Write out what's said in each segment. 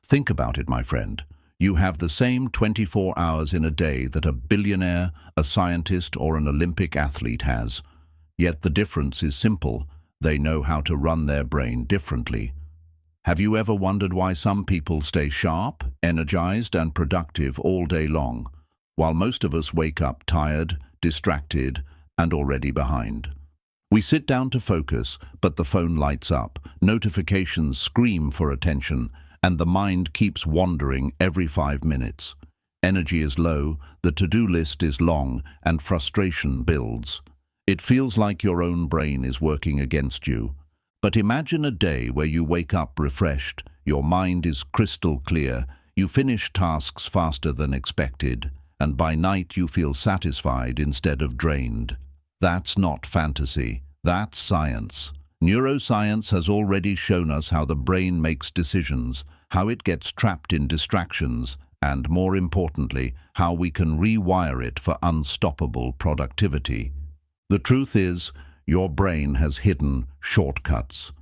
Think about it, my friend. You have the same 24 hours in a day that a billionaire, a scientist, or an Olympic athlete has. Yet the difference is simple. They know how to run their brain differently. Have you ever wondered why some people stay sharp, energized, and productive all day long, while most of us wake up tired, distracted, and already behind? We sit down to focus, but the phone lights up, notifications scream for attention, and the mind keeps wandering every 5 minutes. Energy is low, the to-do list is long, and frustration builds. It feels like your own brain is working against you. But imagine a day where you wake up refreshed, your mind is crystal clear, you finish tasks faster than expected, and by night you feel satisfied instead of drained. That's not fantasy, that's science. Neuroscience has already shown us how the brain makes decisions, how it gets trapped in distractions, and more importantly, how we can rewire it for unstoppable productivity. The truth is, your brain has hidden shortcuts.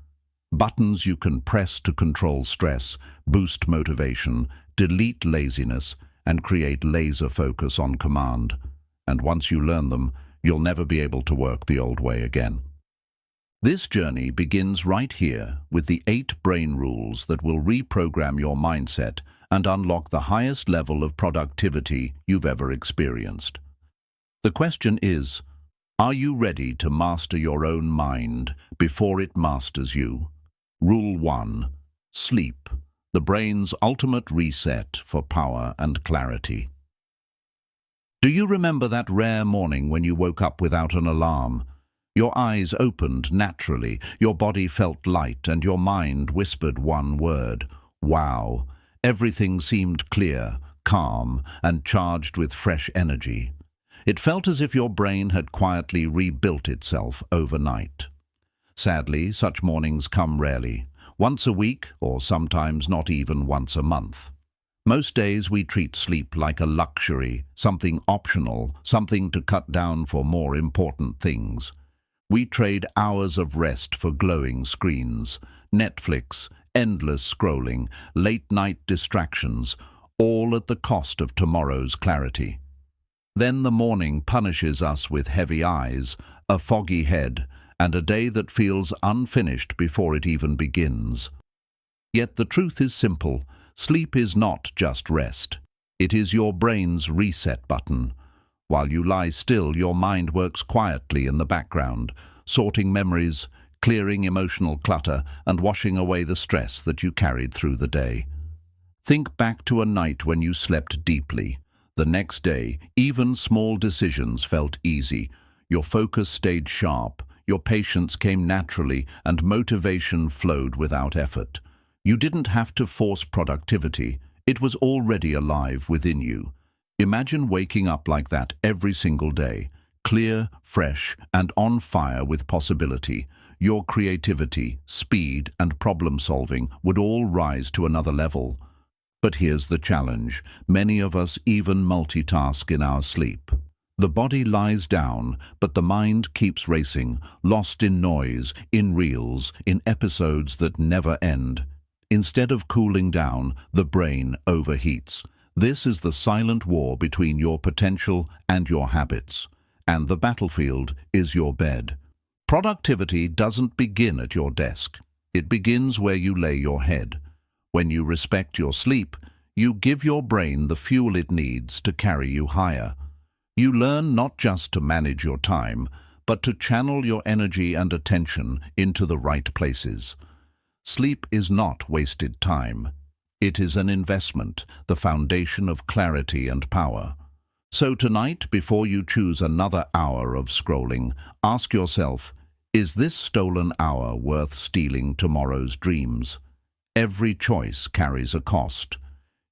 Buttons you can press to control stress, boost motivation, delete laziness, and create laser focus on command. And once you learn them, you'll never be able to work the old way again. This journey begins right here with the 8 brain rules that will reprogram your mindset and unlock the highest level of productivity you've ever experienced. The question is, are you ready to master your own mind before it masters you? Rule 1. Sleep, the brain's ultimate reset for power and clarity. Do you remember that rare morning when you woke up without an alarm? Your eyes opened naturally, your body felt light, and your mind whispered one word: wow. Everything seemed clear, calm, and charged with fresh energy. It felt as if your brain had quietly rebuilt itself overnight. Sadly, such mornings come rarely, once a week, or sometimes not even once a month. Most days we treat sleep like a luxury, something optional, something to cut down for more important things. We trade hours of rest for glowing screens, Netflix, endless scrolling, late-night distractions, all at the cost of tomorrow's clarity. Then the morning punishes us with heavy eyes, a foggy head, and a day that feels unfinished before it even begins. Yet the truth is simple. Sleep is not just rest. It is your brain's reset button. While you lie still, your mind works quietly in the background, sorting memories, clearing emotional clutter, and washing away the stress that you carried through the day. Think back to a night when you slept deeply. The next day, even small decisions felt easy. Your focus stayed sharp, your patience came naturally, and motivation flowed without effort. You didn't have to force productivity. It was already alive within you. Imagine waking up like that every single day, clear, fresh, and on fire with possibility. Your creativity, speed, and problem-solving would all rise to another level. But here's the challenge. Many of us even multitask in our sleep. The body lies down, but the mind keeps racing, lost in noise, in reels, in episodes that never end. Instead of cooling down, the brain overheats. This is the silent war between your potential and your habits. And the battlefield is your bed. Productivity doesn't begin at your desk. It begins where you lay your head. When you respect your sleep, you give your brain the fuel it needs to carry you higher. You learn not just to manage your time, but to channel your energy and attention into the right places. Sleep is not wasted time. It is an investment, the foundation of clarity and power. So tonight, before you choose another hour of scrolling, ask yourself, is this stolen hour worth stealing tomorrow's dreams? Every choice carries a cost.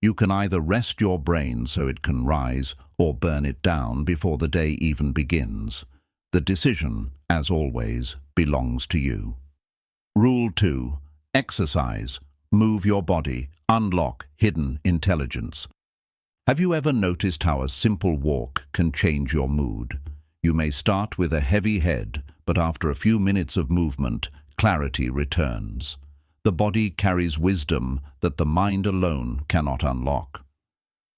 You can either rest your brain so it can rise, or burn it down before the day even begins. The decision, as always, belongs to you. Rule 2. Exercise. Move your body. Unlock hidden intelligence. Have you ever noticed how a simple walk can change your mood? You may start with a heavy head, but after a few minutes of movement, clarity returns. The body carries wisdom that the mind alone cannot unlock.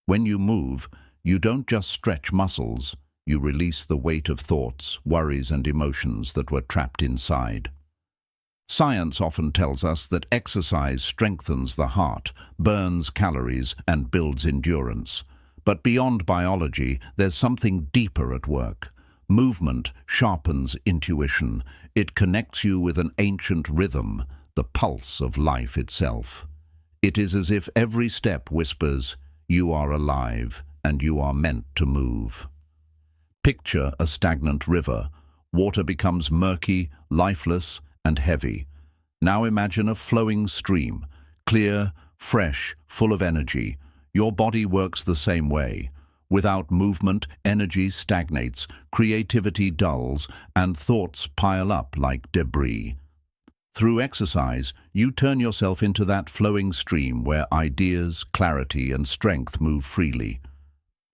When you move, you don't just stretch muscles, you release the weight of thoughts, worries and emotions that were trapped inside. Science often tells us that exercise strengthens the heart, burns calories and builds endurance. But beyond biology, there's something deeper at work. Movement sharpens intuition. It connects you with an ancient rhythm, the pulse of life itself. It is as if every step whispers, "You are alive and you are meant to move." Picture a stagnant river. Water becomes murky, lifeless, and heavy. Now imagine a flowing stream, clear, fresh, full of energy. Your body works the same way. Without movement, energy stagnates, creativity dulls, and thoughts pile up like debris. Through exercise, you turn yourself into that flowing stream where ideas, clarity, and strength move freely.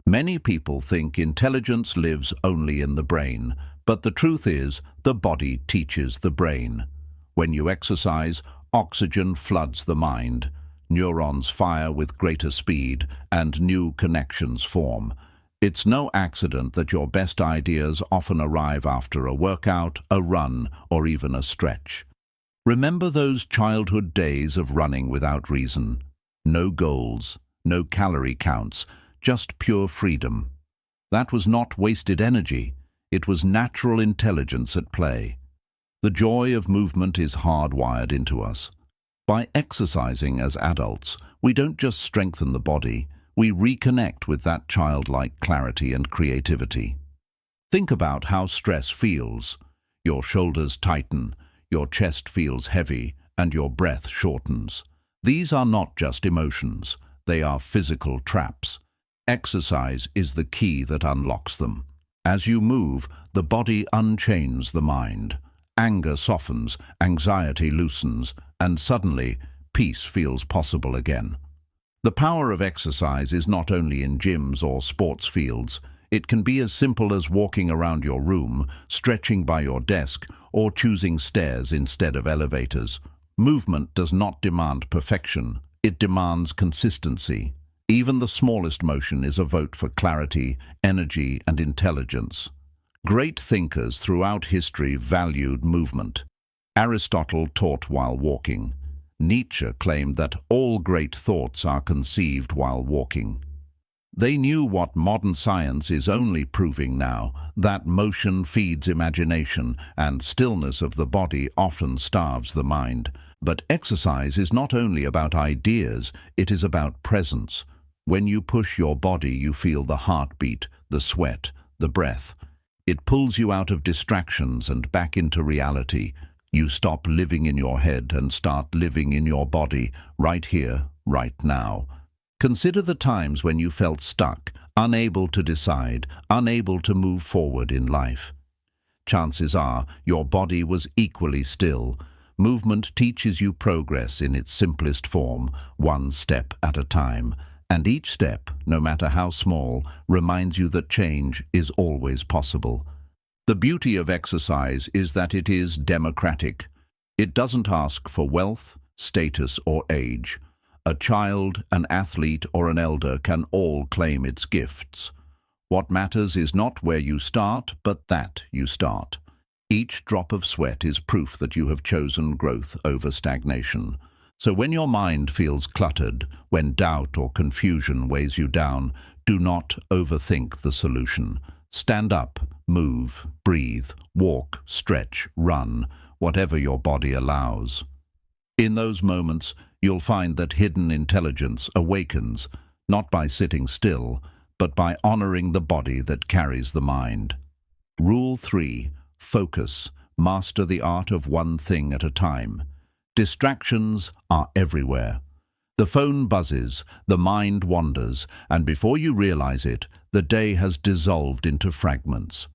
Many people think intelligence lives only in the brain, but the truth is, the body teaches the brain. When you exercise, oxygen floods the mind. Neurons fire with greater speed, and new connections form. It's no accident that your best ideas often arrive after a workout, a run, or even a stretch. Remember those childhood days of running without reason? No goals, no calorie counts, just pure freedom. That was not wasted energy. It was natural intelligence at play. The joy of movement is hardwired into us. By exercising as adults, we don't just strengthen the body, we reconnect with that childlike clarity and creativity. Think about how stress feels. Your shoulders tighten, your chest feels heavy, and your breath shortens. These are not just emotions, they are physical traps. Exercise is the key that unlocks them. As you move, the body unchains the mind. Anger softens, anxiety loosens, and suddenly, peace feels possible again. The power of exercise is not only in gyms or sports fields. It can be as simple as walking around your room, stretching by your desk, or choosing stairs instead of elevators. Movement does not demand perfection. It demands consistency. Even the smallest motion is a vote for clarity, energy, and intelligence. Great thinkers throughout history valued movement. Aristotle taught while walking. Nietzsche claimed that all great thoughts are conceived while walking. They knew what modern science is only proving now, that motion feeds imagination and stillness of the body often starves the mind. But exercise is not only about ideas, it is about presence. When you push your body, you feel the heartbeat, the sweat, the breath. It pulls you out of distractions and back into reality. You stop living in your head and start living in your body, right here, right now. Consider the times when you felt stuck, unable to decide, unable to move forward in life. Chances are your body was equally still. Movement teaches you progress in its simplest form, one step at a time. And each step, no matter how small, reminds you that change is always possible. The beauty of exercise is that it is democratic. It doesn't ask for wealth, status, or age. A child, an athlete, or an elder can all claim its gifts. What matters is not where you start, but that you start. Each drop of sweat is proof that you have chosen growth over stagnation. So when your mind feels cluttered, when doubt or confusion weighs you down, do not overthink the solution. Stand up, move, breathe, walk, stretch, run, whatever your body allows. In those moments, you'll find that hidden intelligence awakens, not by sitting still, but by honoring the body that carries the mind. Rule 3. Focus. Master the art of one thing at a time. Distractions are everywhere. The phone buzzes, the mind wanders, and before you realize it, the day has dissolved into fragments.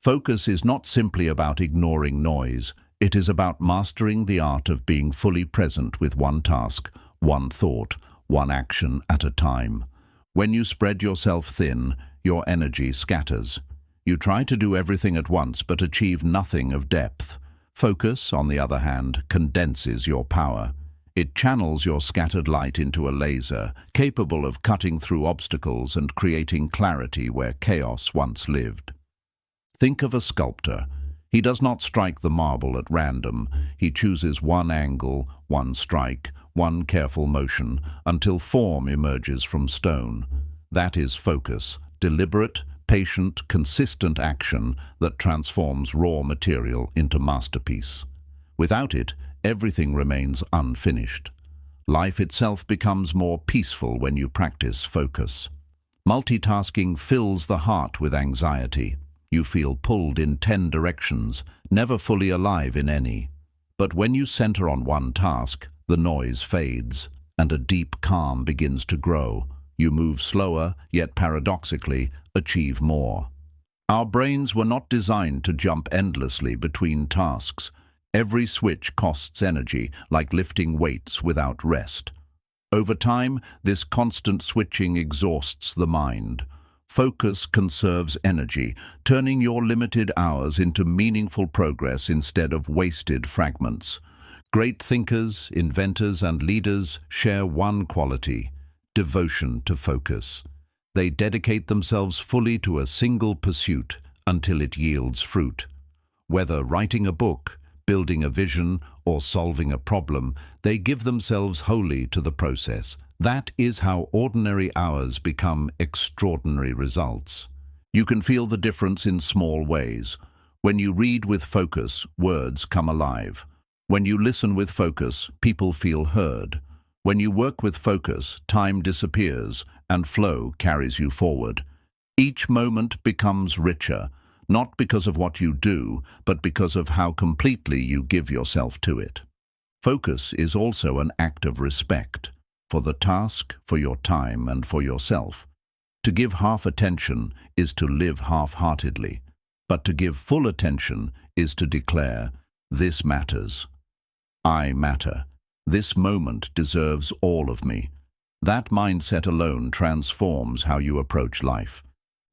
Focus is not simply about ignoring noise. It is about mastering the art of being fully present with one task, one thought, one action at a time. When you spread yourself thin, your energy scatters. You try to do everything at once but achieve nothing of depth. Focus, on the other hand, condenses your power. It channels your scattered light into a laser, capable of cutting through obstacles and creating clarity where chaos once lived. Think of a sculptor. He does not strike the marble at random. He chooses one angle, one strike, one careful motion, until form emerges from stone. That is focus, deliberate, patient, consistent action that transforms raw material into masterpiece. Without it, everything remains unfinished. Life itself becomes more peaceful when you practice focus. Multitasking fills the heart with anxiety. You feel pulled in 10 directions, never fully alive in any. But when you center on one task, the noise fades, and a deep calm begins to grow. You move slower, yet paradoxically, achieve more. Our brains were not designed to jump endlessly between tasks. Every switch costs energy, like lifting weights without rest. Over time, this constant switching exhausts the mind. Focus conserves energy, turning your limited hours into meaningful progress instead of wasted fragments. Great thinkers, inventors, and leaders share one quality: devotion to focus. They dedicate themselves fully to a single pursuit until it yields fruit. Whether writing a book, building a vision, or solving a problem, they give themselves wholly to the process. That is how ordinary hours become extraordinary results. You can feel the difference in small ways. When you read with focus, words come alive. When you listen with focus, people feel heard. When you work with focus, time disappears and flow carries you forward. Each moment becomes richer, not because of what you do, but because of how completely you give yourself to it. Focus is also an act of respect for the task, for your time, and for yourself. To give half attention is to live half-heartedly, but to give full attention is to declare, "This matters. I matter. This moment deserves all of me." That mindset alone transforms how you approach life.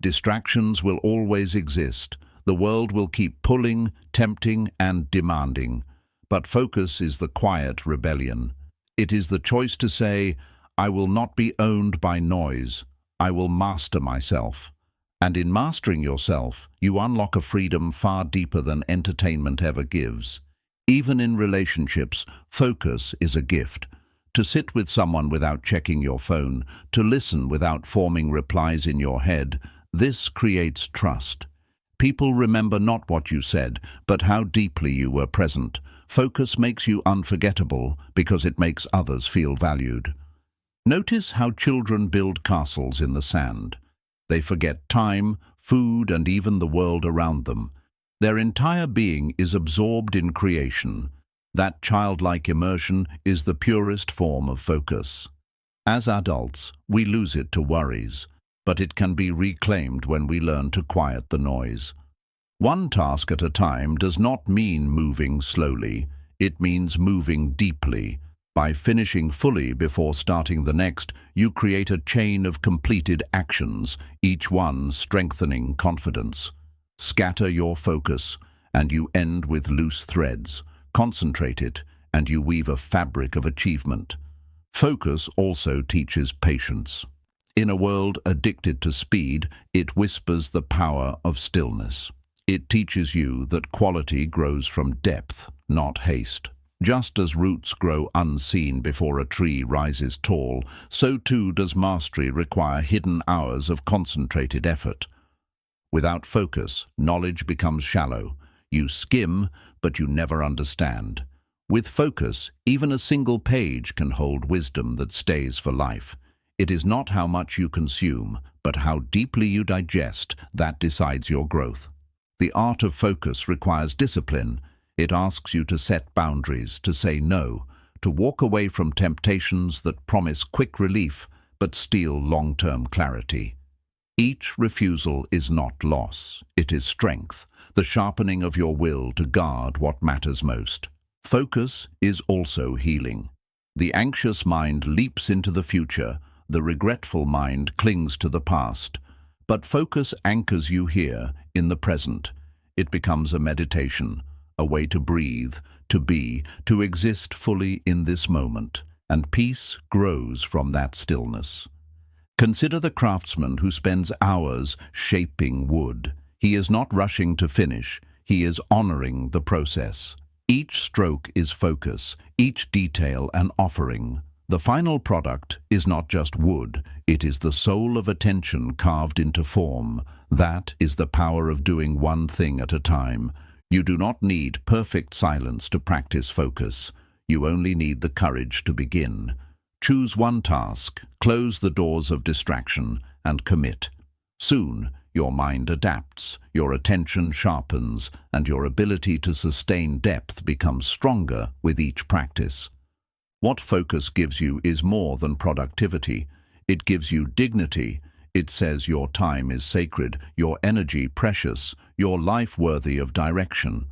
Distractions will always exist. The world will keep pulling, tempting, and demanding. But focus is the quiet rebellion. It is the choice to say, "I will not be owned by noise. I will master myself." And in mastering yourself, you unlock a freedom far deeper than entertainment ever gives. Even in relationships, focus is a gift. To sit with someone without checking your phone, to listen without forming replies in your head, this creates trust. People remember not what you said, but how deeply you were present. Focus makes you unforgettable because it makes others feel valued. Notice how children build castles in the sand. They forget time, food, and even the world around them. Their entire being is absorbed in creation. That childlike immersion is the purest form of focus. As adults, we lose it to worries, but it can be reclaimed when we learn to quiet the noise. One task at a time does not mean moving slowly. It means moving deeply. By finishing fully before starting the next, you create a chain of completed actions, each one strengthening confidence. Scatter your focus, and you end with loose threads. Concentrate it, and you weave a fabric of achievement. Focus also teaches patience. In a world addicted to speed, it whispers the power of stillness. It teaches you that quality grows from depth, not haste. Just as roots grow unseen before a tree rises tall, so too does mastery require hidden hours of concentrated effort. Without focus, knowledge becomes shallow. You skim, but you never understand. With focus, even a single page can hold wisdom that stays for life. It is not how much you consume, but how deeply you digest that decides your growth. The art of focus requires discipline. It asks you to set boundaries, to say no, to walk away from temptations that promise quick relief but steal long-term clarity. Each refusal is not loss, it is strength, the sharpening of your will to guard what matters most. Focus is also healing. The anxious mind leaps into the future, the regretful mind clings to the past. But focus anchors you here, in the present. It becomes a meditation, a way to breathe, to be, to exist fully in this moment, and peace grows from that stillness. Consider the craftsman who spends hours shaping wood. He is not rushing to finish, he is honoring the process. Each stroke is focus, each detail an offering. The final product is not just wood, it is the soul of attention carved into form. That is the power of doing one thing at a time. You do not need perfect silence to practice focus. You only need the courage to begin. Choose one task, close the doors of distraction, and commit. Soon, your mind adapts, your attention sharpens, and your ability to sustain depth becomes stronger with each practice. What focus gives you is more than productivity. It gives you dignity. It says your time is sacred, your energy precious, your life worthy of direction.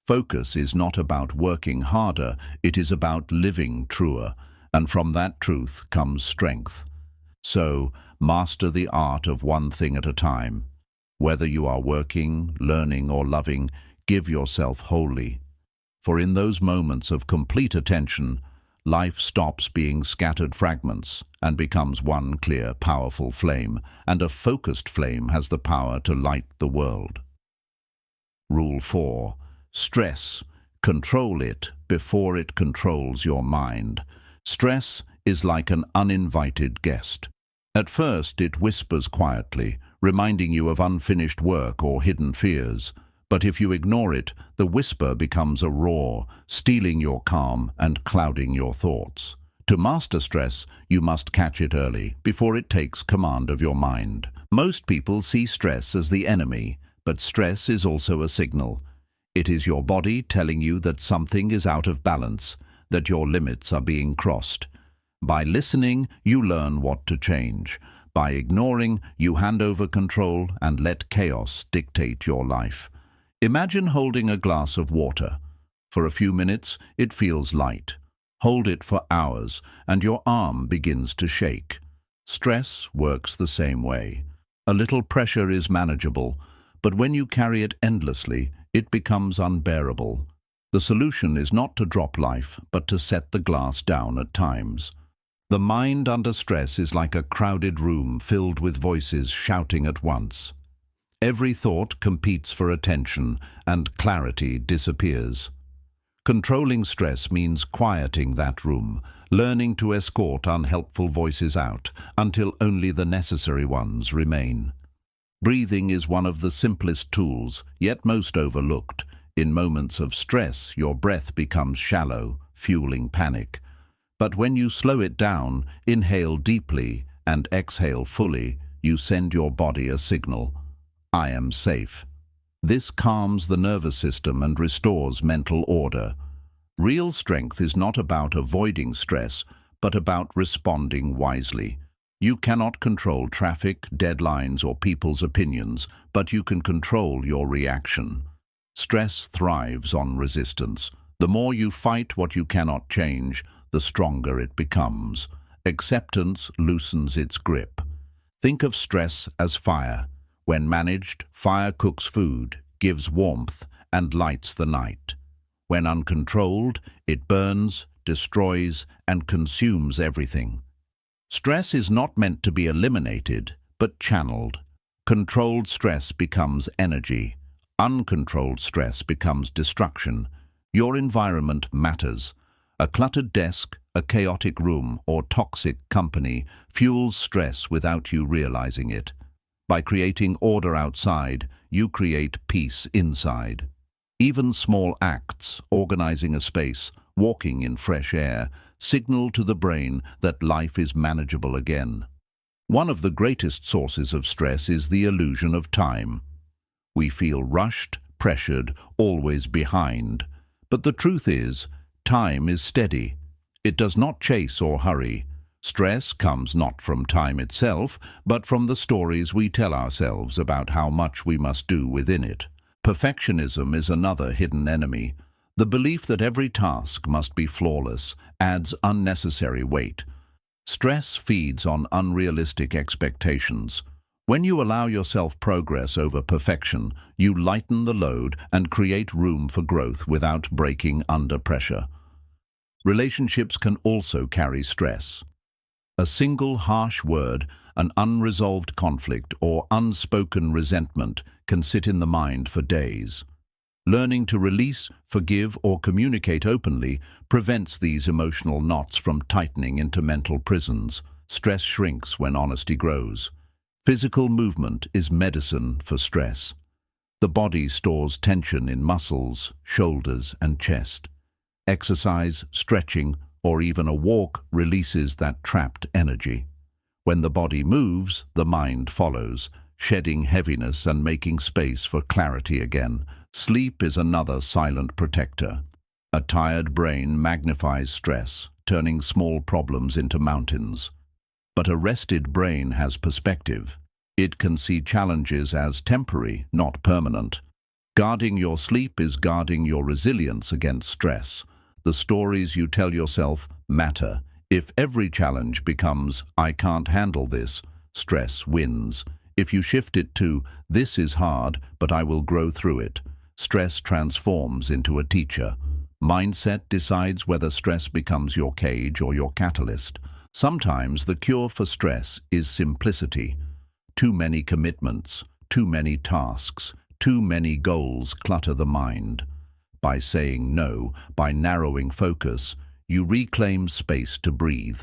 Focus is not about working harder, it is about living truer, and from that truth comes strength. So, master the art of one thing at a time. Whether you are working, learning, or loving, give yourself wholly. For in those moments of complete attention, life stops being scattered fragments and becomes one clear, powerful flame, and a focused flame has the power to light the world. Rule 4. Stress. Control it before it controls your mind. Stress is like an uninvited guest. At first, it whispers quietly, reminding you of unfinished work or hidden fears. But if you ignore it, the whisper becomes a roar, stealing your calm and clouding your thoughts. To master stress, you must catch it early, before it takes command of your mind. Most people see stress as the enemy, but stress is also a signal. It is your body telling you that something is out of balance, that your limits are being crossed. By listening, you learn what to change. By ignoring, you hand over control and let chaos dictate your life. Imagine holding a glass of water. For a few minutes, it feels light. Hold it for hours, and your arm begins to shake. Stress works the same way. A little pressure is manageable, but when you carry it endlessly, it becomes unbearable. The solution is not to drop life, but to set the glass down at times. The mind under stress is like a crowded room filled with voices shouting at once. Every thought competes for attention, and clarity disappears. Controlling stress means quieting that room, learning to escort unhelpful voices out until only the necessary ones remain. Breathing is one of the simplest tools, yet most overlooked. In moments of stress, your breath becomes shallow, fueling panic. But when you slow it down, inhale deeply, and exhale fully, you send your body a signal. I am safe. This calms the nervous system and restores mental order. Real strength is not about avoiding stress, but about responding wisely. You cannot control traffic, deadlines, or people's opinions, but you can control your reaction. Stress thrives on resistance. The more you fight what you cannot change, the stronger it becomes. Acceptance loosens its grip. Think of stress as fire. When managed, fire cooks food, gives warmth, and lights the night. When uncontrolled, it burns, destroys, and consumes everything. Stress is not meant to be eliminated, but channeled. Controlled stress becomes energy. Uncontrolled stress becomes destruction. Your environment matters. A cluttered desk, a chaotic room, or toxic company fuels stress without you realizing it. By creating order outside, you create peace inside. Even small acts, organizing a space, walking in fresh air, signal to the brain that life is manageable again. One of the greatest sources of stress is the illusion of time. We feel rushed, pressured, always behind. But the truth is, time is steady. It does not chase or hurry. Stress comes not from time itself, but from the stories we tell ourselves about how much we must do within it. Perfectionism is another hidden enemy. The belief that every task must be flawless adds unnecessary weight. Stress feeds on unrealistic expectations. When you allow yourself progress over perfection, you lighten the load and create room for growth without breaking under pressure. Relationships can also carry stress. A single harsh word, an unresolved conflict, or unspoken resentment can sit in the mind for days. Learning to release, forgive, or communicate openly prevents these emotional knots from tightening into mental prisons. Stress shrinks when honesty grows. Physical movement is medicine for stress. The body stores tension in muscles, shoulders, and chest. Exercise, stretching, or even a walk releases that trapped energy. When the body moves, the mind follows, shedding heaviness and making space for clarity again. Sleep is another silent protector. A tired brain magnifies stress, turning small problems into mountains. But a rested brain has perspective. It can see challenges as temporary, not permanent. Guarding your sleep is guarding your resilience against stress. The stories you tell yourself matter. If every challenge becomes, "I can't handle this," stress wins. If you shift it to, "This is hard, but I will grow through it," stress transforms into a teacher. Mindset decides whether stress becomes your cage or your catalyst. Sometimes the cure for stress is simplicity. Too many commitments, too many tasks, too many goals clutter the mind. By saying no, by narrowing focus, you reclaim space to breathe.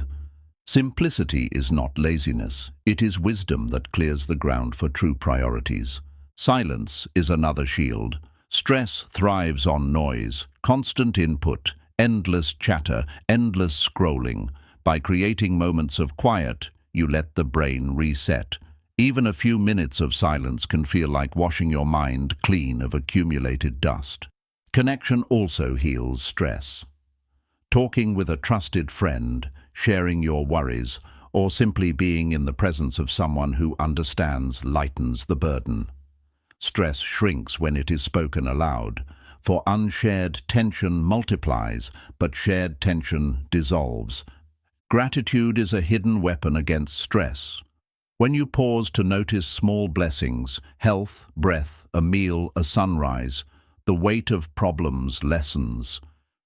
Simplicity is not laziness. It is wisdom that clears the ground for true priorities. Silence is another shield. Stress thrives on noise, constant input, endless chatter, endless scrolling. By creating moments of quiet, you let the brain reset. Even a few minutes of silence can feel like washing your mind clean of accumulated dust. Connection also heals stress. Talking with a trusted friend, sharing your worries, or simply being in the presence of someone who understands lightens the burden. Stress shrinks when it is spoken aloud, for unshared tension multiplies, but shared tension dissolves. Gratitude is a hidden weapon against stress. When you pause to notice small blessings, health, breath, a meal, a sunrise, the weight of problems lessens.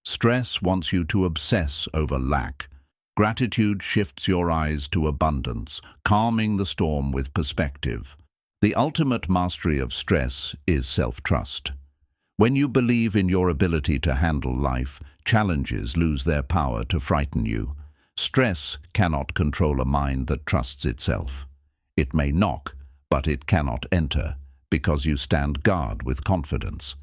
Stress wants you to obsess over lack. Gratitude shifts your eyes to abundance, calming the storm with perspective. The ultimate mastery of stress is self-trust. When you believe in your ability to handle life, challenges lose their power to frighten you. Stress cannot control a mind that trusts itself. It may knock, but it cannot enter, because you stand guard with confidence.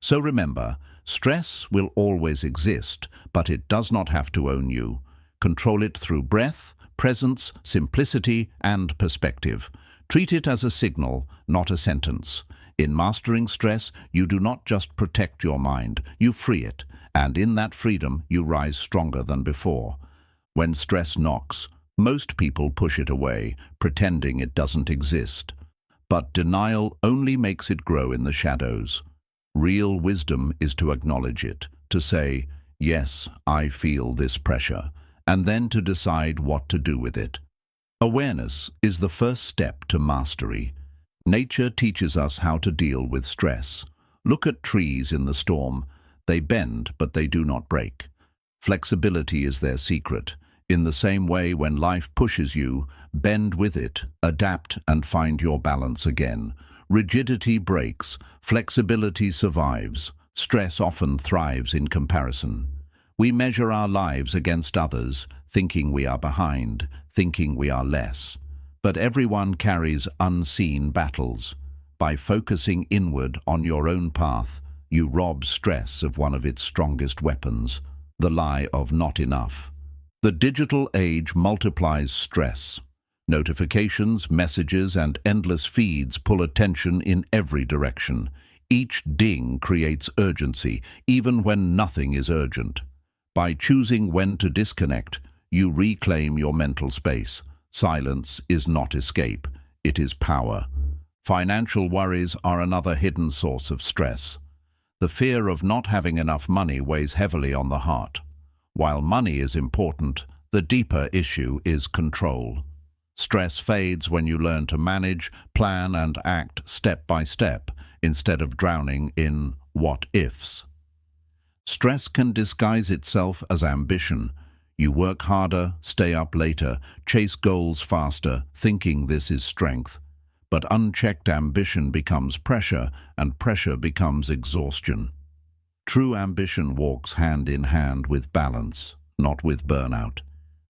So remember, stress will always exist, but it does not have to own you. Control it through breath, presence, simplicity, and perspective. Treat it as a signal, not a sentence. In mastering stress, you do not just protect your mind, you free it, and in that freedom you rise stronger than before. When stress knocks, most people push it away, pretending it doesn't exist. But denial only makes it grow in the shadows. Real wisdom is to acknowledge it, to say, "Yes, I feel this pressure," and then to decide what to do with it. Awareness is the first step to mastery. Nature teaches us how to deal with stress. Look at trees in the storm. They bend, but they do not break. Flexibility is their secret. In the same way, when life pushes you, bend with it, adapt, and find your balance again. Rigidity breaks, flexibility survives. Stress often thrives in comparison. We measure our lives against others, thinking we are behind, thinking we are less. But everyone carries unseen battles. By focusing inward on your own path, you rob stress of one of its strongest weapons, the lie of not enough. The digital age multiplies stress. Notifications, messages, and endless feeds pull attention in every direction. Each ding creates urgency, even when nothing is urgent. By choosing when to disconnect, you reclaim your mental space. Silence is not escape, it is power. Financial worries are another hidden source of stress. The fear of not having enough money weighs heavily on the heart. While money is important, the deeper issue is control. Stress fades when you learn to manage, plan, and act step by step instead of drowning in what-ifs. Stress can disguise itself as ambition. You work harder, stay up later, chase goals faster, thinking this is strength. But unchecked ambition becomes pressure, and pressure becomes exhaustion. True ambition walks hand in hand with balance, not with burnout.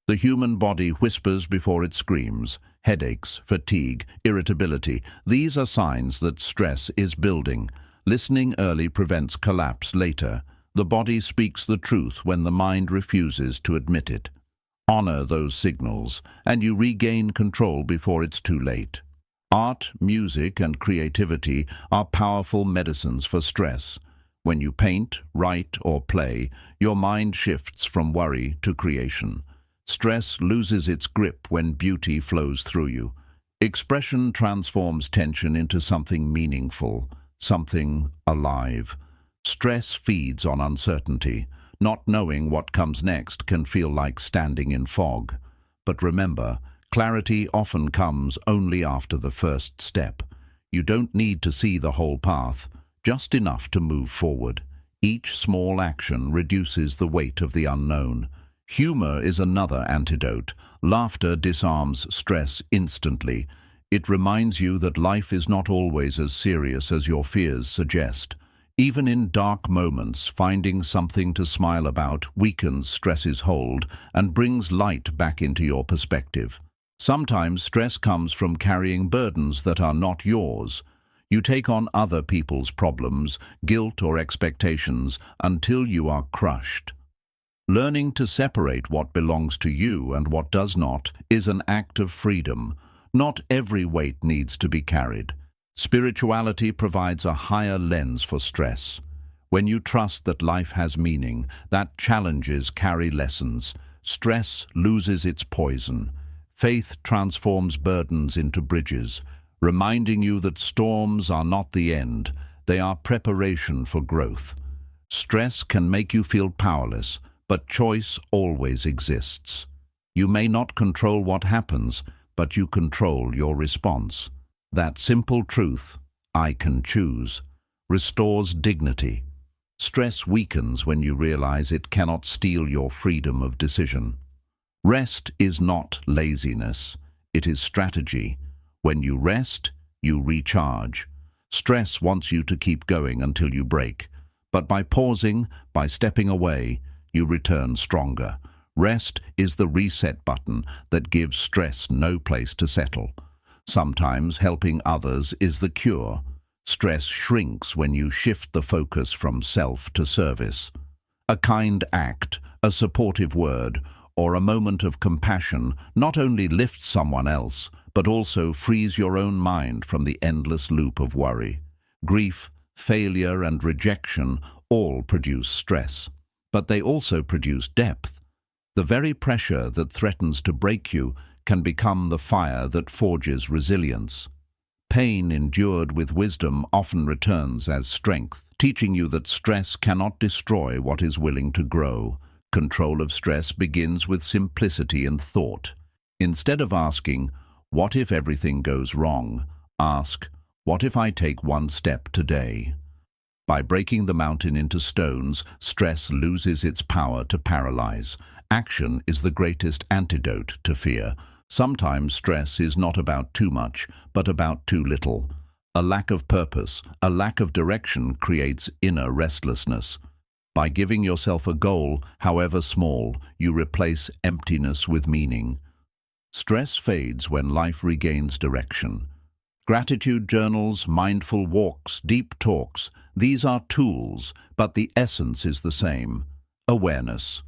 The human body whispers before it screams. Headaches, fatigue, irritability, these are signs that stress is building. Listening early prevents collapse later. The body speaks the truth when the mind refuses to admit it. Honor those signals, and you regain control before it's too late. Art, music, and creativity are powerful medicines for stress. When you paint, write, or play, your mind shifts from worry to creation. Stress loses its grip when beauty flows through you. Expression transforms tension into something meaningful, something alive. Stress feeds on uncertainty. Not knowing what comes next can feel like standing in fog. But remember, clarity often comes only after the first step. You don't need to see the whole path, just enough to move forward. Each small action reduces the weight of the unknown. Humor is another antidote. Laughter disarms stress instantly. It reminds you that life is not always as serious as your fears suggest. Even in dark moments, finding something to smile about weakens stress's hold and brings light back into your perspective. Sometimes stress comes from carrying burdens that are not yours. You take on other people's problems, guilt or expectations until you are crushed. Learning to separate what belongs to you and what does not is an act of freedom. Not every weight needs to be carried. Spirituality provides a higher lens for stress. When you trust that life has meaning, that challenges carry lessons, stress loses its poison. Faith transforms burdens into bridges, reminding you that storms are not the end, they are preparation for growth. Stress can make you feel powerless, but choice always exists. You may not control what happens, but you control your response. That simple truth, I can choose, restores dignity. Stress weakens when you realize it cannot steal your freedom of decision. Rest is not laziness, it is strategy. When you rest, you recharge. Stress wants you to keep going until you break. But by pausing, by stepping away, you return stronger. Rest is the reset button that gives stress no place to settle. Sometimes helping others is the cure. Stress shrinks when you shift the focus from self to service. A kind act, a supportive word, or a moment of compassion not only lifts someone else, but also frees your own mind from the endless loop of worry. Grief, failure, and rejection all produce stress, but they also produce depth. The very pressure that threatens to break you can become the fire that forges resilience. Pain endured with wisdom often returns as strength, teaching you that stress cannot destroy what is willing to grow. Control of stress begins with simplicity and thought. Instead of asking, "What if everything goes wrong?" ask, "What if I take one step today?" By breaking the mountain into stones, stress loses its power to paralyze. Action is the greatest antidote to fear. Sometimes stress is not about too much, but about too little. A lack of purpose, a lack of direction creates inner restlessness. By giving yourself a goal, however small, you replace emptiness with meaning. Stress fades when life regains direction. Gratitude journals, mindful walks, deep talks, these are tools, but the essence is the same. Awareness.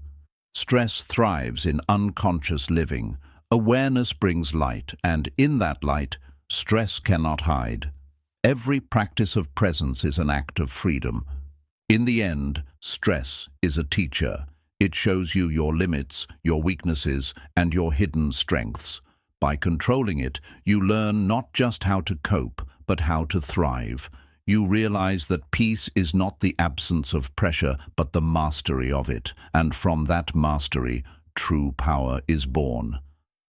Stress thrives in unconscious living. Awareness brings light, and in that light, stress cannot hide. Every practice of presence is an act of freedom. In the end, stress is a teacher. It shows you your limits, your weaknesses, and your hidden strengths. By controlling it, you learn not just how to cope, but how to thrive. You realize that peace is not the absence of pressure, but the mastery of it, and from that mastery, true power is born.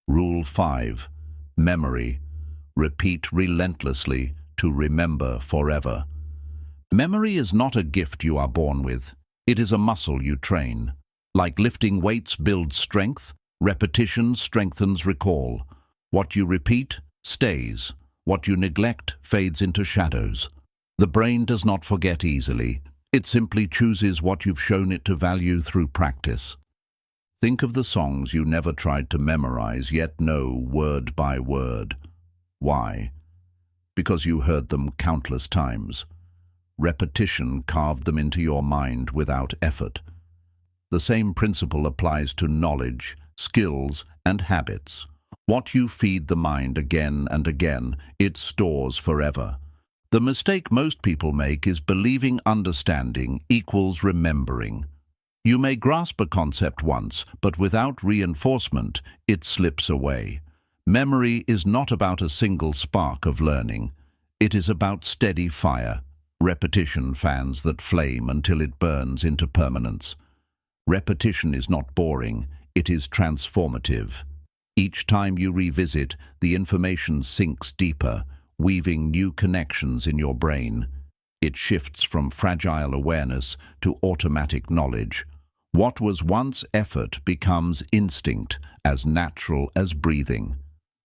Rule 5. Memory. Repeat relentlessly to remember forever. Memory is not a gift you are born with. It is a muscle you train. Like lifting weights builds strength, repetition strengthens recall. What you repeat stays. What you neglect fades into shadows. The brain does not forget easily. It simply chooses what you've shown it to value through practice. Think of the songs you never tried to memorize, yet know word by word. Why? Because you heard them countless times. Repetition carved them into your mind without effort. The same principle applies to knowledge, skills, and habits. What you feed the mind again and again, it stores forever. The mistake most people make is believing understanding equals remembering. You may grasp a concept once, but without reinforcement, it slips away. Memory is not about a single spark of learning. It is about steady fire. Repetition fans that flame until it burns into permanence. Repetition is not boring, it is transformative. Each time you revisit, the information sinks deeper, weaving new connections in your brain. It shifts from fragile awareness to automatic knowledge. What was once effort becomes instinct, as natural as breathing.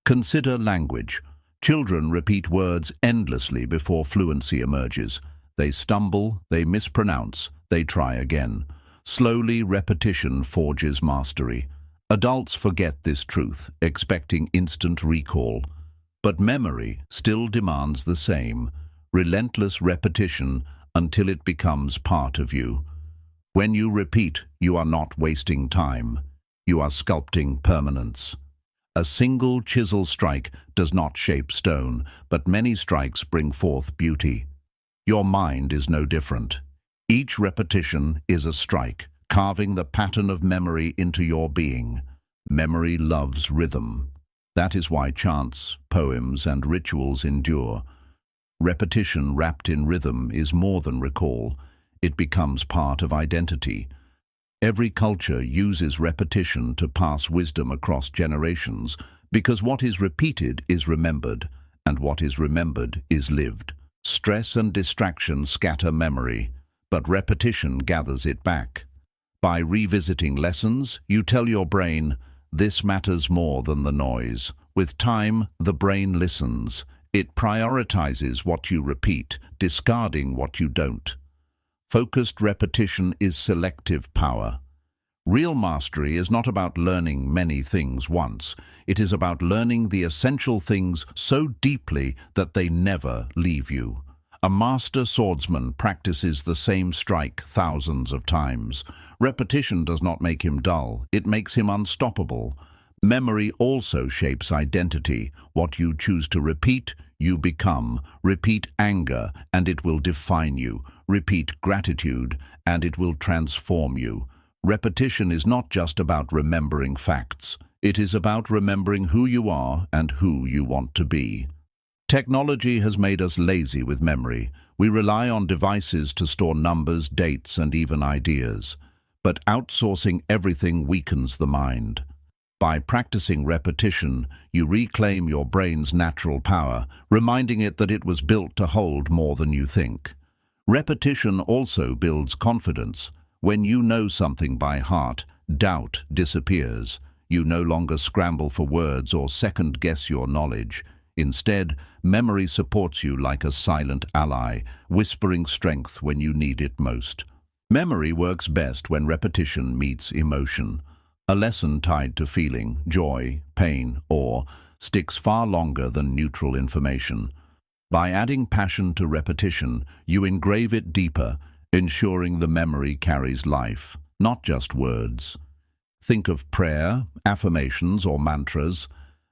Consider language. Children repeat words endlessly before fluency emerges. They stumble, they mispronounce, they try again. Slowly, repetition forges mastery. Adults forget this truth, expecting instant recall. But memory still demands the same, relentless repetition until it becomes part of you. When you repeat, you are not wasting time. You are sculpting permanence. A single chisel strike does not shape stone, but many strikes bring forth beauty. Your mind is no different. Each repetition is a strike, carving the pattern of memory into your being. Memory loves rhythm. That is why chants, poems, and rituals endure. Repetition wrapped in rhythm is more than recall. It becomes part of identity. Every culture uses repetition to pass wisdom across generations, because what is repeated is remembered, and what is remembered is lived. Stress and distraction scatter memory, but repetition gathers it back. By revisiting lessons, you tell your brain, this matters more than the noise. With time, the brain listens. It prioritizes what you repeat, discarding what you don't. Focused repetition is selective power. Real mastery is not about learning many things once. It is about learning the essential things so deeply that they never leave you. A master swordsman practices the same strike thousands of times. Repetition does not make him dull, it makes him unstoppable. Memory also shapes identity. What you choose to repeat, you become. Repeat anger, and it will define you. Repeat gratitude, and it will transform you. Repetition is not just about remembering facts. It is about remembering who you are and who you want to be. Technology has made us lazy with memory. We rely on devices to store numbers, dates, and even ideas. But outsourcing everything weakens the mind. By practicing repetition, you reclaim your brain's natural power, reminding it that it was built to hold more than you think. Repetition also builds confidence. When you know something by heart, doubt disappears. You no longer scramble for words or second-guess your knowledge. Instead, memory supports you like a silent ally, whispering strength when you need it most. Memory works best when repetition meets emotion. A lesson tied to feeling, joy, pain, awe, sticks far longer than neutral information. By adding passion to repetition, you engrave it deeper, ensuring the memory carries life, not just words. Think of prayer, affirmations, or mantras.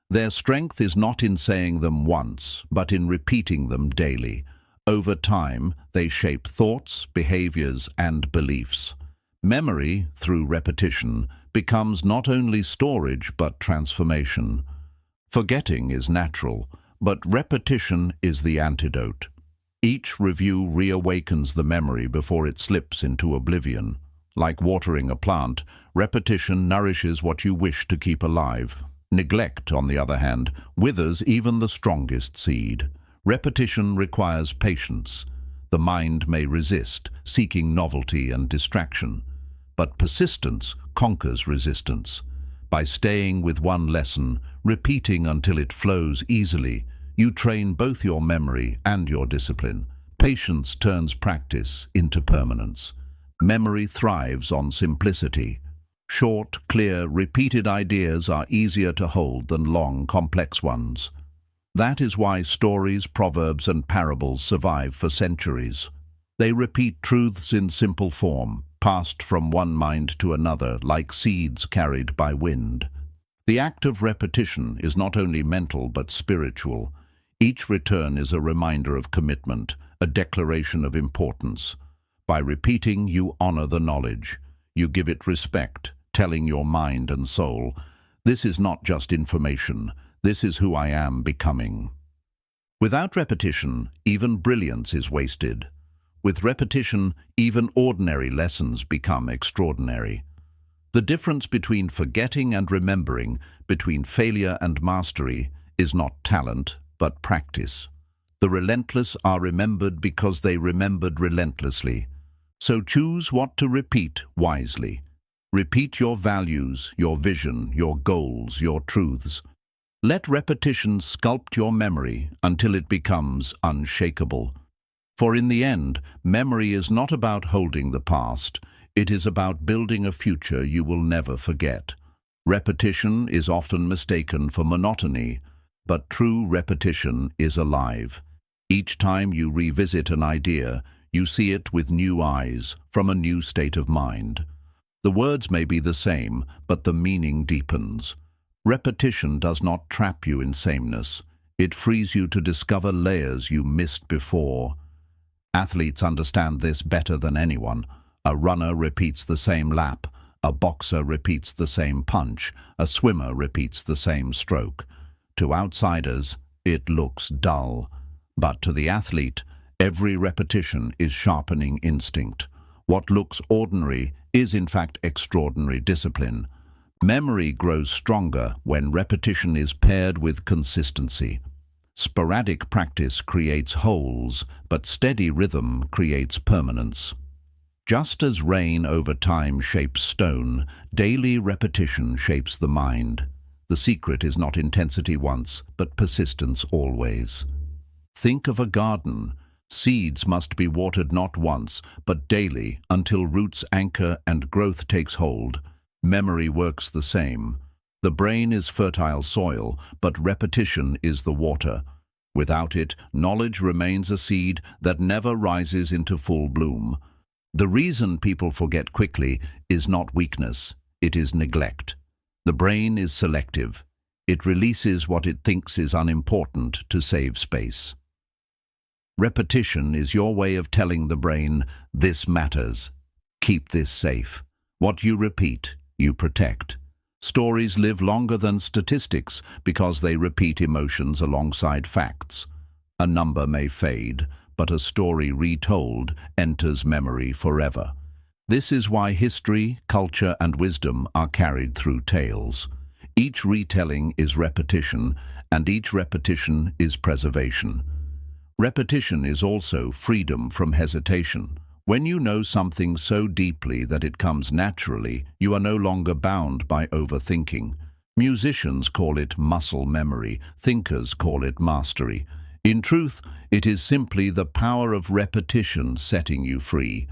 Their strength is not in saying them once, but in repeating them daily. Over time, they shape thoughts, behaviors, and beliefs. Memory, through repetition, becomes not only storage but transformation. Forgetting is natural, but repetition is the antidote. Each review reawakens the memory before it slips into oblivion. Like watering a plant, repetition nourishes what you wish to keep alive. Neglect, on the other hand, withers even the strongest seed. Repetition requires patience. The mind may resist, seeking novelty and distraction. But persistence conquers resistance. By staying with one lesson, repeating until it flows easily, you train both your memory and your discipline. Patience turns practice into permanence. Memory thrives on simplicity. Short, clear, repeated ideas are easier to hold than long, complex ones. That is why stories, proverbs, and parables survive for centuries. They repeat truths in simple form, passed from one mind to another like seeds carried by wind. The act of repetition is not only mental but spiritual. Each return is a reminder of commitment, a declaration of importance. By repeating, you honor the knowledge. You give it respect, telling your mind and soul, "This is not just information. This is who I am becoming." Without repetition, even brilliance is wasted. With repetition, even ordinary lessons become extraordinary. The difference between forgetting and remembering, between failure and mastery, is not talent, but practice. The relentless are remembered because they remembered relentlessly. So choose what to repeat wisely. Repeat your values, your vision, your goals, your truths. Let repetition sculpt your memory until it becomes unshakable. For in the end, memory is not about holding the past. It is about building a future you will never forget. Repetition is often mistaken for monotony, but true repetition is alive. Each time you revisit an idea, you see it with new eyes, from a new state of mind. The words may be the same, but the meaning deepens. Repetition does not trap you in sameness. It frees you to discover layers you missed before. Athletes understand this better than anyone. A runner repeats the same lap. A boxer repeats the same punch. A swimmer repeats the same stroke. To outsiders, it looks dull. But to the athlete, every repetition is sharpening instinct. What looks ordinary is in fact extraordinary discipline. Memory grows stronger when repetition is paired with consistency. Sporadic practice creates holes, but steady rhythm creates permanence. Just as rain over time shapes stone, daily repetition shapes the mind. The secret is not intensity once, but persistence always. Think of a garden. Seeds must be watered not once, but daily, until roots anchor and growth takes hold. Memory works the same. The brain is fertile soil, but repetition is the water. Without it, knowledge remains a seed that never rises into full bloom. The reason people forget quickly is not weakness, it is neglect. The brain is selective. It releases what it thinks is unimportant to save space. Repetition is your way of telling the brain, "This matters. Keep this safe." What you repeat, you protect. Stories live longer than statistics because they repeat emotions alongside facts. A number may fade, but a story retold enters memory forever. This is why history, culture, and wisdom are carried through tales. Each retelling is repetition, and each repetition is preservation. Repetition is also freedom from hesitation. When you know something so deeply that it comes naturally, you are no longer bound by overthinking. Musicians call it muscle memory, thinkers call it mastery. In truth, it is simply the power of repetition setting you free.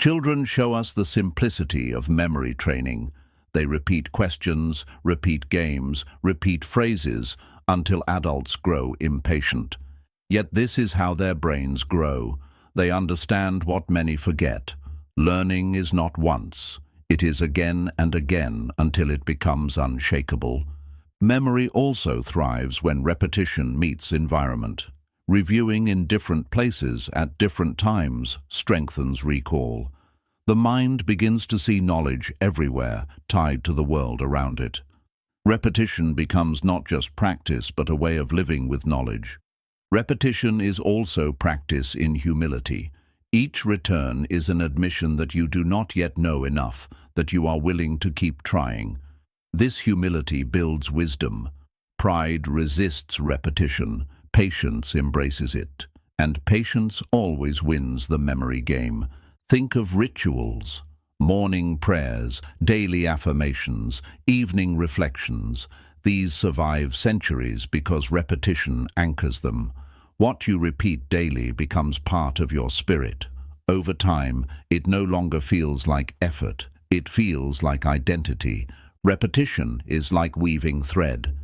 Children show us the simplicity of memory training. They repeat questions, repeat games, repeat phrases, until adults grow impatient. Yet this is how their brains grow. They understand what many forget. Learning is not once. It is again and again until it becomes unshakable. Memory also thrives when repetition meets environment. Reviewing in different places at different times strengthens recall. The mind begins to see knowledge everywhere, tied to the world around it. Repetition becomes not just practice, but a way of living with knowledge. Repetition is also practice in humility. Each return is an admission that you do not yet know enough, that you are willing to keep trying. This humility builds wisdom. Pride resists repetition, patience embraces it, and patience always wins the memory game. Think of rituals, morning prayers, daily affirmations, evening reflections. These survive centuries because repetition anchors them. What you repeat daily becomes part of your spirit. Over time, it no longer feels like effort, it feels like identity. Repetition is like weaving thread.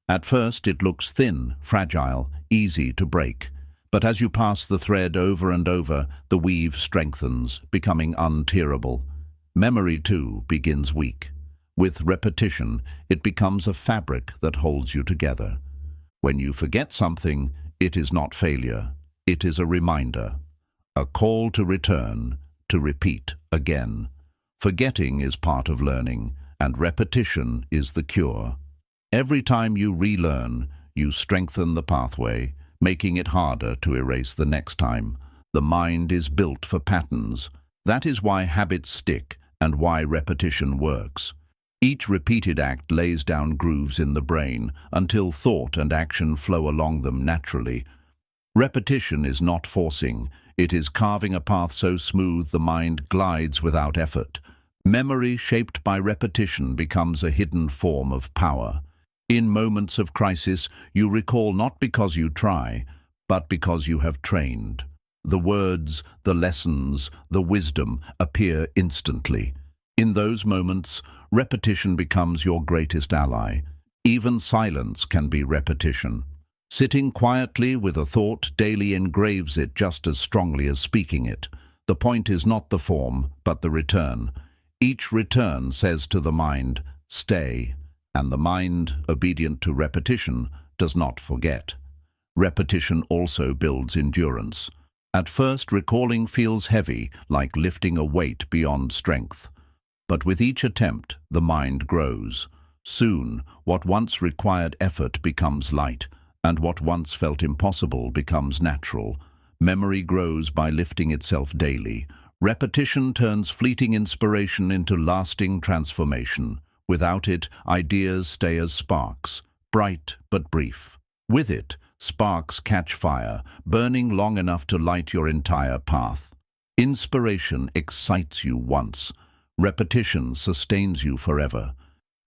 At first it looks thin, fragile, easy to break. But as you pass the thread over and over, the weave strengthens, becoming untearable. Memory, too, begins weak. With repetition, it becomes a fabric that holds you together. When you forget something, it is not failure. It is a reminder. A call to return, to repeat again. Forgetting is part of learning, and repetition is the cure. Every time you relearn, you strengthen the pathway, making it harder to erase the next time. The mind is built for patterns. That is why habits stick and why repetition works. Each repeated act lays down grooves in the brain until thought and action flow along them naturally. Repetition is not forcing. It is carving a path so smooth the mind glides without effort. Memory shaped by repetition becomes a hidden form of power. In moments of crisis, you recall not because you try, but because you have trained. The words, the lessons, the wisdom appear instantly. In those moments, repetition becomes your greatest ally. Even silence can be repetition. Sitting quietly with a thought daily engraves it just as strongly as speaking it. The point is not the form, but the return. Each return says to the mind, stay, and the mind, obedient to repetition, does not forget. Repetition also builds endurance. At first, recalling feels heavy, like lifting a weight beyond strength. But with each attempt, the mind grows. Soon, what once required effort becomes light, and what once felt impossible becomes natural. Memory grows by lifting itself daily. Repetition turns fleeting inspiration into lasting transformation. Without it, ideas stay as sparks, bright but brief. With it, sparks catch fire, burning long enough to light your entire path. Inspiration excites you once. Repetition sustains you forever.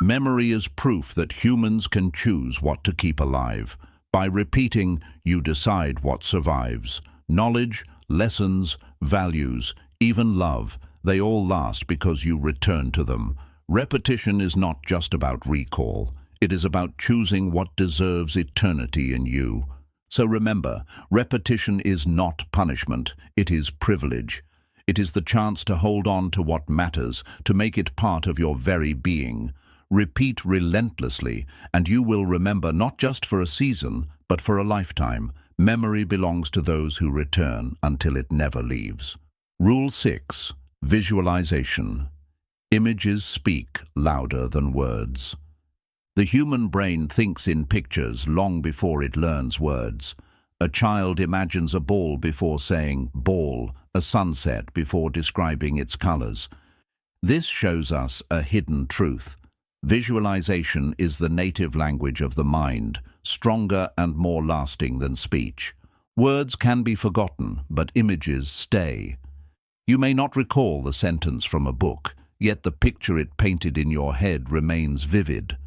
Memory is proof that humans can choose what to keep alive. By repeating, you decide what survives. Knowledge, lessons, values, even love, they all last because you return to them. Repetition is not just about recall. It is about choosing what deserves eternity in you. So remember, repetition is not punishment, it is privilege. It is the chance to hold on to what matters, to make it part of your very being. Repeat relentlessly, and you will remember not just for a season, but for a lifetime. Memory belongs to those who return until it never leaves. Rule 6. Visualization. Images speak louder than words. The human brain thinks in pictures long before it learns words. A child imagines a ball before saying ball, a sunset before describing its colors. This shows us a hidden truth. Visualization is the native language of the mind, stronger and more lasting than speech. Words can be forgotten, but images stay. You may not recall the sentence from a book, yet the picture it painted in your head remains vivid.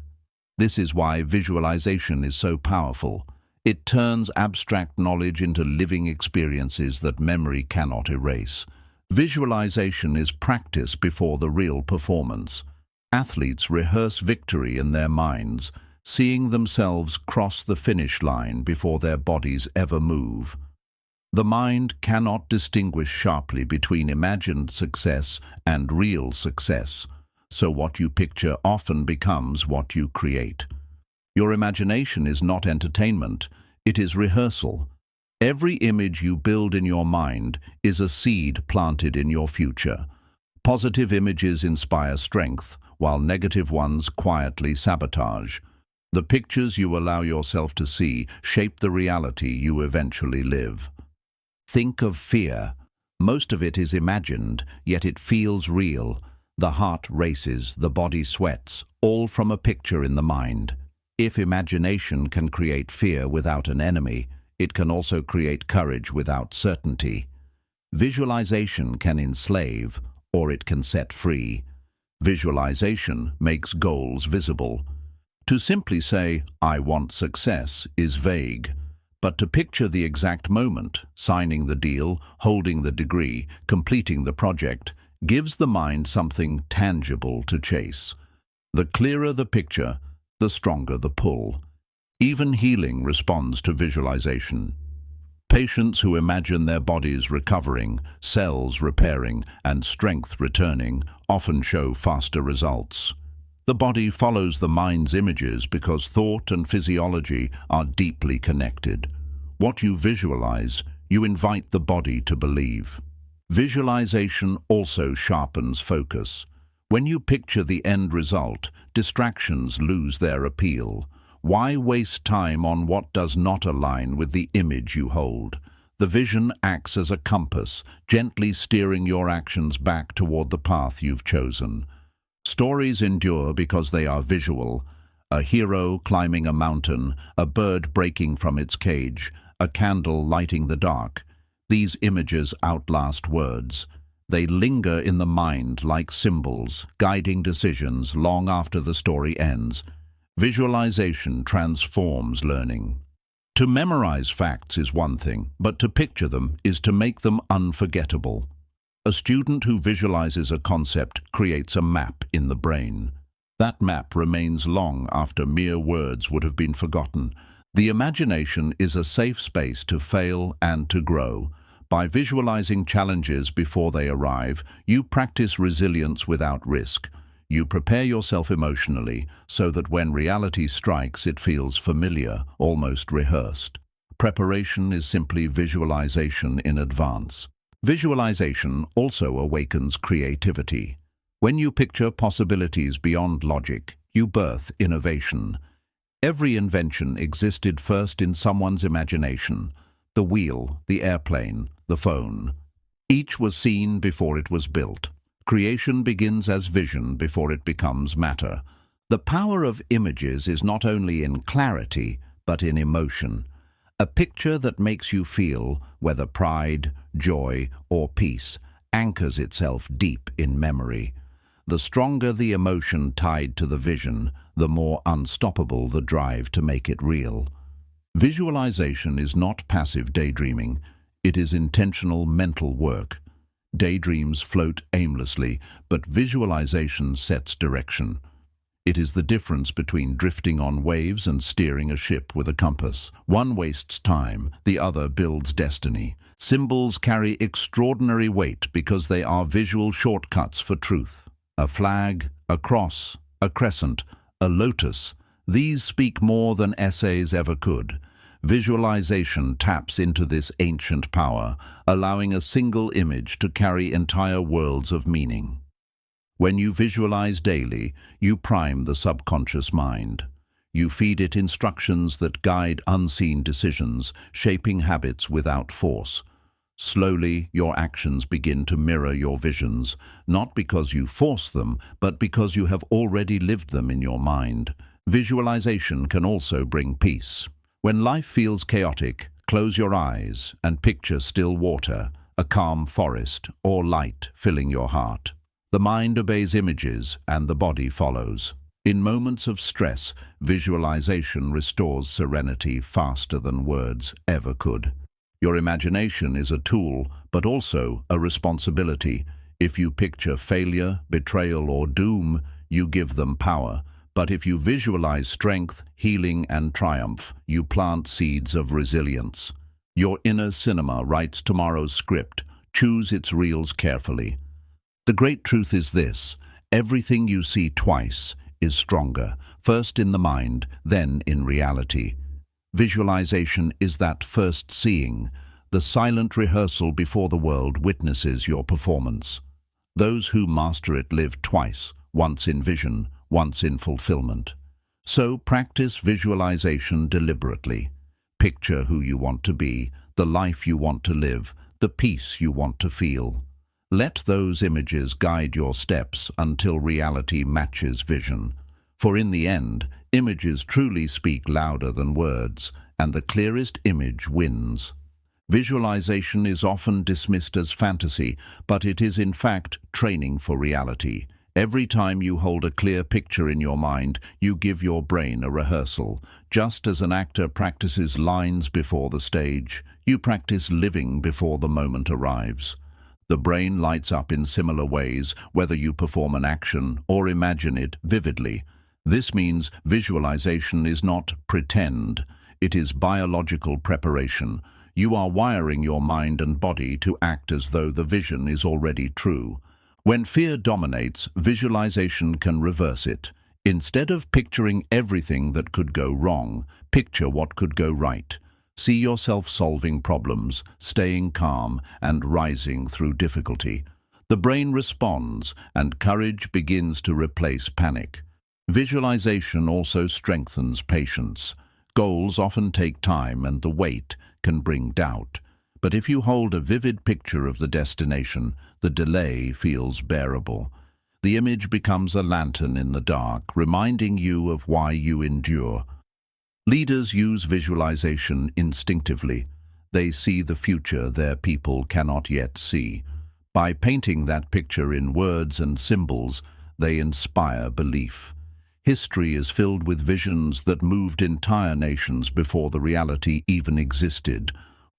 This is why visualization is so powerful. It turns abstract knowledge into living experiences that memory cannot erase. Visualization is practice before the real performance. Athletes rehearse victory in their minds, seeing themselves cross the finish line before their bodies ever move. The mind cannot distinguish sharply between imagined success and real success, so what you picture often becomes what you create. Your imagination is not entertainment, it is rehearsal. Every image you build in your mind is a seed planted in your future. Positive images inspire strength, while negative ones quietly sabotage. The pictures you allow yourself to see shape the reality you eventually live. Think of fear. Most of it is imagined, yet it feels real. The heart races, the body sweats, all from a picture in the mind. If imagination can create fear without an enemy, it can also create courage without certainty. Visualization can enslave, or it can set free. Visualization makes goals visible. To simply say, "I want success," is vague. But to picture the exact moment, signing the deal, holding the degree, completing the project, gives the mind something tangible to chase. The clearer the picture, the stronger the pull. Even healing responds to visualization. Patients who imagine their bodies recovering, cells repairing, and strength returning often show faster results. The body follows the mind's images because thought and physiology are deeply connected. What you visualize, you invite the body to believe. Visualization also sharpens focus. When you picture the end result, distractions lose their appeal. Why waste time on what does not align with the image you hold? The vision acts as a compass, gently steering your actions back toward the path you've chosen. Stories endure because they are visual. A hero climbing a mountain, a bird breaking from its cage, a candle lighting the dark. These images outlast words. They linger in the mind like symbols, guiding decisions long after the story ends. Visualization transforms learning. To memorize facts is one thing, but to picture them is to make them unforgettable. A student who visualizes a concept creates a map in the brain. That map remains long after mere words would have been forgotten. The imagination is a safe space to fail and to grow. By visualizing challenges before they arrive, you practice resilience without risk. You prepare yourself emotionally so that when reality strikes, it feels familiar, almost rehearsed. Preparation is simply visualization in advance. Visualization also awakens creativity. When you picture possibilities beyond logic, you birth innovation. Every invention existed first in someone's imagination. The wheel, the airplane, the phone. Each was seen before it was built. Creation begins as vision before it becomes matter. The power of images is not only in clarity, but in emotion. A picture that makes you feel, whether pride, joy, or peace, anchors itself deep in memory. The stronger the emotion tied to the vision, the more unstoppable the drive to make it real. Visualization is not passive daydreaming. It is intentional mental work. Daydreams float aimlessly, but visualization sets direction. It is the difference between drifting on waves and steering a ship with a compass. One wastes time, the other builds destiny. Symbols carry extraordinary weight because they are visual shortcuts for truth. A flag, a cross, a crescent, a lotus. These speak more than essays ever could. Visualization taps into this ancient power, allowing a single image to carry entire worlds of meaning. When you visualize daily, you prime the subconscious mind. You feed it instructions that guide unseen decisions, shaping habits without force. Slowly, your actions begin to mirror your visions, not because you force them, but because you have already lived them in your mind. Visualization can also bring peace. When life feels chaotic, close your eyes and picture still water, a calm forest, or light filling your heart. The mind obeys images and the body follows. In moments of stress, visualization restores serenity faster than words ever could. Your imagination is a tool, but also a responsibility. If you picture failure, betrayal, or doom, you give them power. But if you visualize strength, healing, and triumph, you plant seeds of resilience. Your inner cinema writes tomorrow's script. Choose its reels carefully. The great truth is this: everything you see twice is stronger, first in the mind, then in reality. Visualization is that first seeing, the silent rehearsal before the world witnesses your performance. Those who master it live twice, once in vision, once in fulfillment. So practice visualization deliberately. Picture who you want to be, the life you want to live, the peace you want to feel. Let those images guide your steps until reality matches vision. For in the end, images truly speak louder than words, and the clearest image wins. Visualization is often dismissed as fantasy, but it is in fact training for reality. Every time you hold a clear picture in your mind, you give your brain a rehearsal. Just as an actor practices lines before the stage, you practice living before the moment arrives. The brain lights up in similar ways, whether you perform an action or imagine it vividly. This means visualization is not pretend, it is biological preparation. You are wiring your mind and body to act as though the vision is already true. When fear dominates, visualization can reverse it. Instead of picturing everything that could go wrong, picture what could go right. See yourself solving problems, staying calm, and rising through difficulty. The brain responds, and courage begins to replace panic. Visualization also strengthens patience. Goals often take time, and the wait can bring doubt. But if you hold a vivid picture of the destination, the delay feels bearable. The image becomes a lantern in the dark, reminding you of why you endure. Leaders use visualization instinctively. They see the future their people cannot yet see. By painting that picture in words and symbols, they inspire belief. History is filled with visions that moved entire nations before the reality even existed.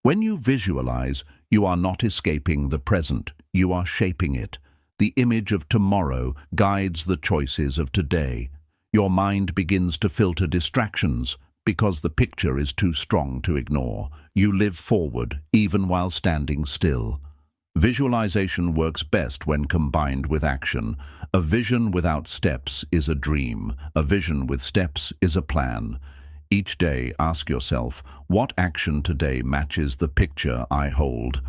When you visualize, you are not escaping the present, you are shaping it. The image of tomorrow guides the choices of today. Your mind begins to filter distractions because the picture is too strong to ignore. You live forward, even while standing still. Visualization works best when combined with action. A vision without steps is a dream. A vision with steps is a plan. Each day, ask yourself, what action today matches the picture I hold?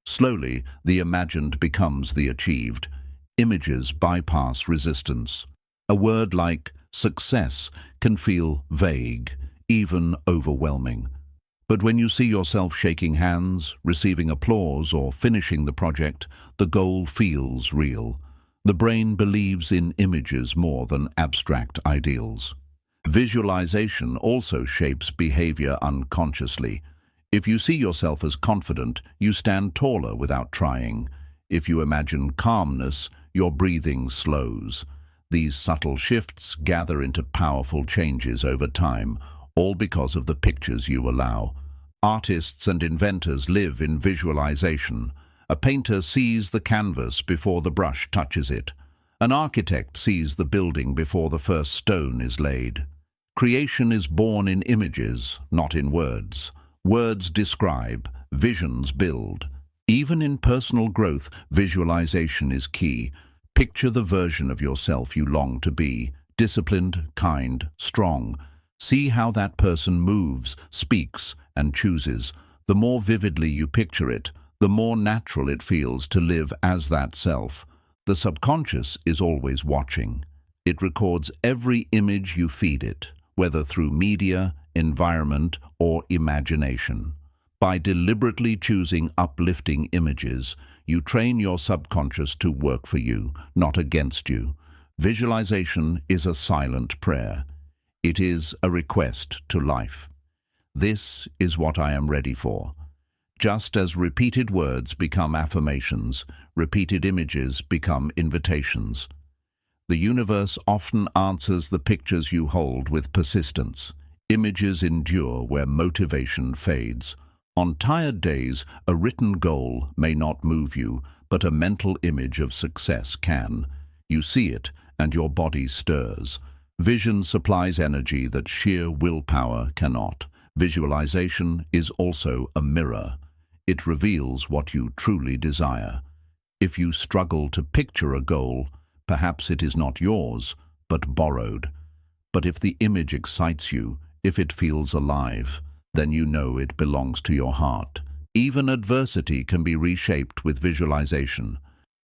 Slowly, the imagined becomes the achieved. Images bypass resistance. A word like success can feel vague, even overwhelming. But when you see yourself shaking hands, receiving applause, or finishing the project, the goal feels real. The brain believes in images more than abstract ideals. Visualization also shapes behavior unconsciously. If you see yourself as confident, you stand taller without trying. If you imagine calmness, your breathing slows. These subtle shifts gather into powerful changes over time, all because of the pictures you allow. Artists and inventors live in visualization. A painter sees the canvas before the brush touches it. An architect sees the building before the first stone is laid. Creation is born in images, not in words. Words describe, visions build. Even in personal growth, visualization is key. Picture the version of yourself you long to be, disciplined, kind, strong. See how that person moves, speaks, and chooses. The more vividly you picture it, the more natural it feels to live as that self. The subconscious is always watching. It records every image you feed it, whether through media, environment, or imagination. By deliberately choosing uplifting images, you train your subconscious to work for you, not against you. Visualization is a silent prayer. It is a request to life. This is what I am ready for. Just as repeated words become affirmations, repeated images become invitations. The universe often answers the pictures you hold with persistence. Images endure where motivation fades. On tired days, a written goal may not move you, but a mental image of success can. You see it, and your body stirs. Vision supplies energy that sheer willpower cannot. Visualization is also a mirror. It reveals what you truly desire. If you struggle to picture a goal, perhaps it is not yours, but borrowed. But if the image excites you, if it feels alive, then you know it belongs to your heart. Even adversity can be reshaped with visualization.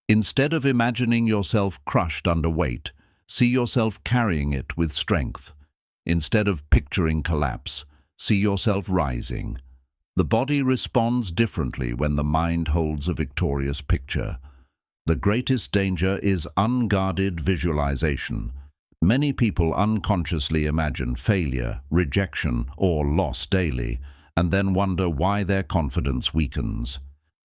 Instead of imagining yourself crushed under weight, see yourself carrying it with strength. Instead of picturing collapse, see yourself rising. The body responds differently when the mind holds a victorious picture. The greatest danger is unguarded visualization. Many people unconsciously imagine failure, rejection, or loss daily, and then wonder why their confidence weakens.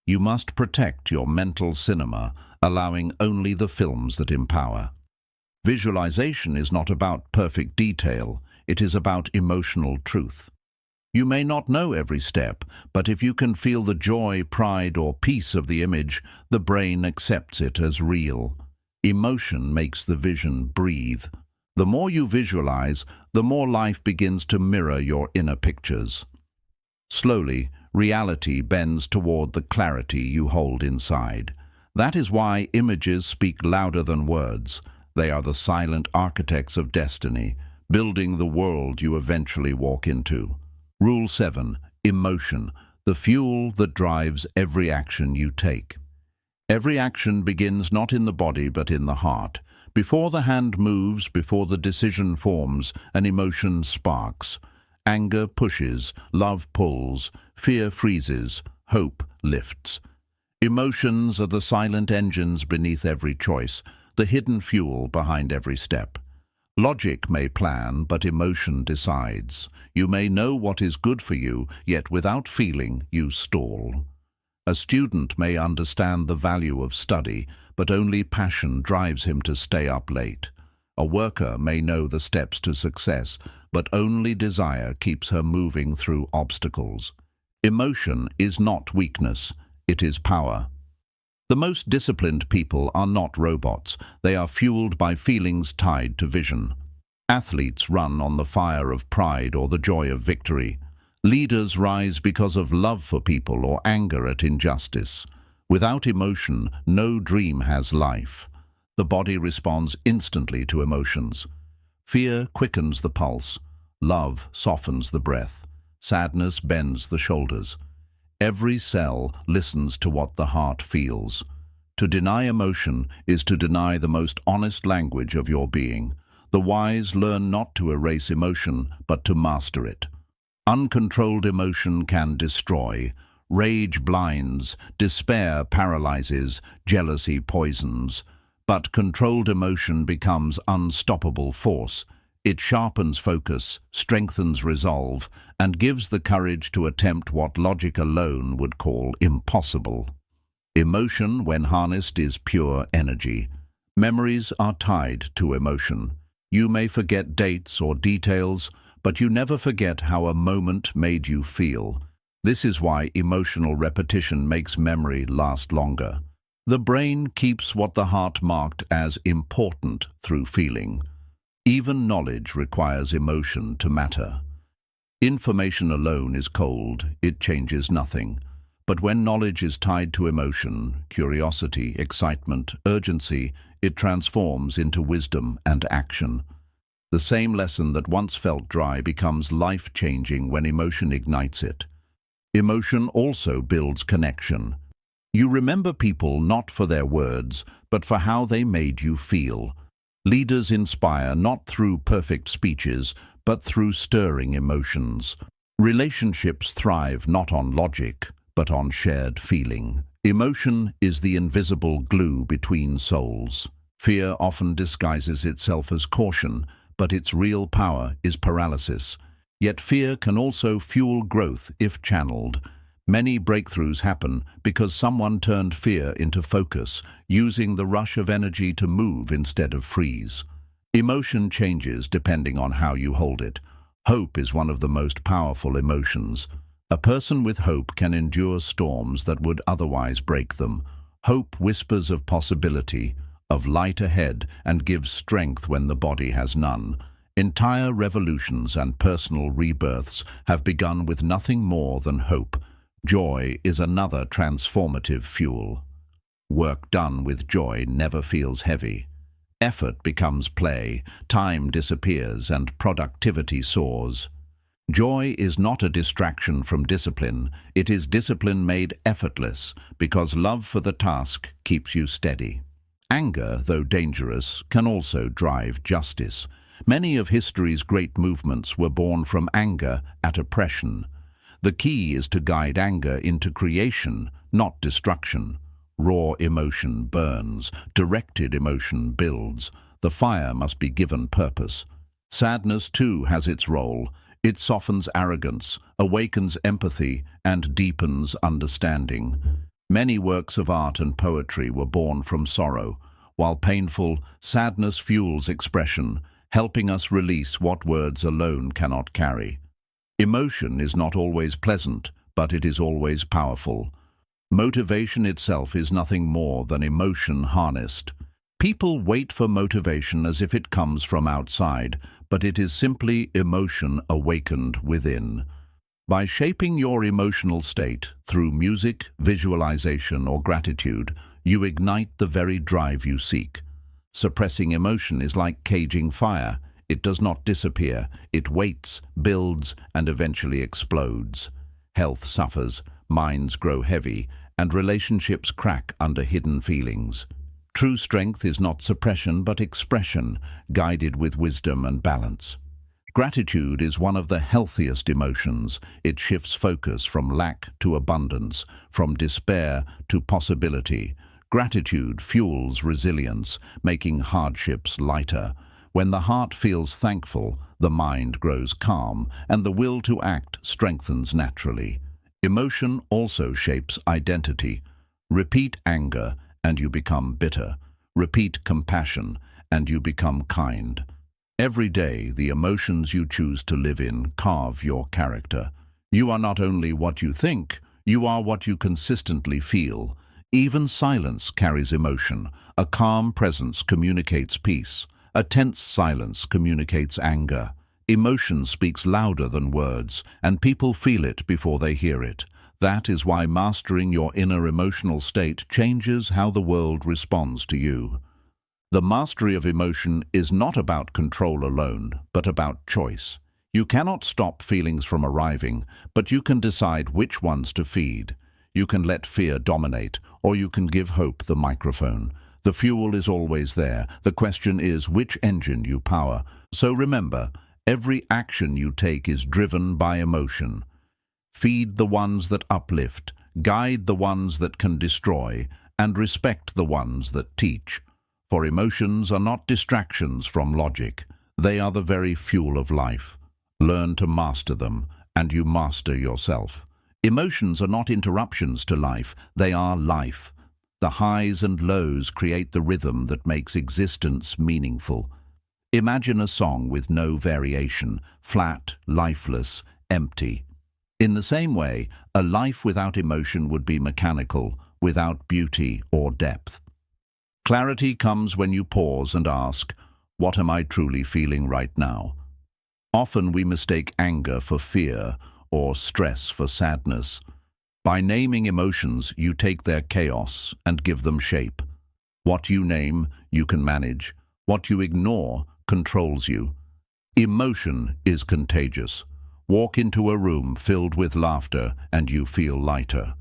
You must protect your mental cinema, allowing only the films that empower. Visualization is not about perfect detail, it is about emotional truth. You may not know every step, but if you can feel the joy, pride, or peace of the image, the brain accepts it as real. Emotion makes the vision breathe. The more you visualize, the more life begins to mirror your inner pictures. Slowly, reality bends toward the clarity you hold inside. That is why images speak louder than words. They are the silent architects of destiny, building the world you eventually walk into. Rule 7. Emotion, the fuel that drives every action you take. Every action begins not in the body but in the heart. Before the hand moves, before the decision forms, an emotion sparks. Anger pushes, love pulls, fear freezes, hope lifts. Emotions are the silent engines beneath every choice, the hidden fuel behind every step. Logic may plan, but emotion decides. You may know what is good for you, yet without feeling, you stall. A student may understand the value of study, but only passion drives him to stay up late. A worker may know the steps to success, but only desire keeps her moving through obstacles. Emotion is not weakness, it is power. The most disciplined people are not robots. They are fueled by feelings tied to vision. Athletes run on the fire of pride or the joy of victory. Leaders rise because of love for people or anger at injustice. Without emotion, no dream has life. The body responds instantly to emotions. Fear quickens the pulse. Love softens the breath. Sadness bends the shoulders. Every cell listens to what the heart feels. To deny emotion is to deny the most honest language of your being. The wise learn not to erase emotion, but to master it. Uncontrolled emotion can destroy. Rage blinds, despair paralyzes, jealousy poisons. But controlled emotion becomes unstoppable force. It sharpens focus, strengthens resolve, and gives the courage to attempt what logic alone would call impossible. Emotion, when harnessed, is pure energy. Memories are tied to emotion. You may forget dates or details, but you never forget how a moment made you feel. This is why emotional repetition makes memory last longer. The brain keeps what the heart marked as important through feeling. Even knowledge requires emotion to matter. Information alone is cold, it changes nothing. But when knowledge is tied to emotion, curiosity, excitement, urgency, it transforms into wisdom and action. The same lesson that once felt dry becomes life-changing when emotion ignites it. Emotion also builds connection. You remember people not for their words, but for how they made you feel. Leaders inspire not through perfect speeches, but through stirring emotions. Relationships thrive not on logic, but on shared feeling. Emotion is the invisible glue between souls. Fear often disguises itself as caution, but its real power is paralysis. Yet fear can also fuel growth if channeled. Many breakthroughs happen because someone turned fear into focus, using the rush of energy to move instead of freeze. Emotion changes depending on how you hold it. Hope is one of the most powerful emotions. A person with hope can endure storms that would otherwise break them. Hope whispers of possibility, of light ahead, and gives strength when the body has none. Entire revolutions and personal rebirths have begun with nothing more than hope. Joy is another transformative fuel. Work done with joy never feels heavy. Effort becomes play, time disappears, and productivity soars. Joy is not a distraction from discipline. It is discipline made effortless, because love for the task keeps you steady. Anger, though dangerous, can also drive justice. Many of history's great movements were born from anger at oppression. The key is to guide anger into creation, not destruction. Raw emotion burns, directed emotion builds. The fire must be given purpose. Sadness, too, has its role. It softens arrogance, awakens empathy, and deepens understanding. Many works of art and poetry were born from sorrow. While painful, sadness fuels expression, helping us release what words alone cannot carry. Emotion is not always pleasant, but it is always powerful. Motivation itself is nothing more than emotion harnessed. People wait for motivation as if it comes from outside, but it is simply emotion awakened within. By shaping your emotional state through music, visualization, or gratitude, you ignite the very drive you seek. Suppressing emotion is like caging fire. It does not disappear. It waits, builds, and eventually explodes. Health suffers, minds grow heavy, and relationships crack under hidden feelings. True strength is not suppression but expression, guided with wisdom and balance. Gratitude is one of the healthiest emotions. It shifts focus from lack to abundance, from despair to possibility. Gratitude fuels resilience, making hardships lighter. When the heart feels thankful, the mind grows calm, and the will to act strengthens naturally. Emotion also shapes identity. Repeat anger, and you become bitter. Repeat compassion, and you become kind. Every day, the emotions you choose to live in carve your character. You are not only what you think, you are what you consistently feel. Even silence carries emotion. A calm presence communicates peace. A tense silence communicates anger. Emotion speaks louder than words, and people feel it before they hear it. That is why mastering your inner emotional state changes how the world responds to you. The mastery of emotion is not about control alone, but about choice. You cannot stop feelings from arriving, but you can decide which ones to feed. You can let fear dominate, or you can give hope the microphone. The fuel is always there. The question is which engine you power. So remember, every action you take is driven by emotion. Feed the ones that uplift, guide the ones that can destroy, and respect the ones that teach. For emotions are not distractions from logic. They are the very fuel of life. Learn to master them, and you master yourself. Emotions are not interruptions to life. They are life. The highs and lows create the rhythm that makes existence meaningful. Imagine a song with no variation, flat, lifeless, empty. In the same way, a life without emotion would be mechanical, without beauty or depth. Clarity comes when you pause and ask, what am I truly feeling right now? Often we mistake anger for fear or stress for sadness. By naming emotions, you take their chaos and give them shape. What you name, you can manage. What you ignore controls you. Emotion is contagious. Walk into a room filled with laughter and you feel lighter.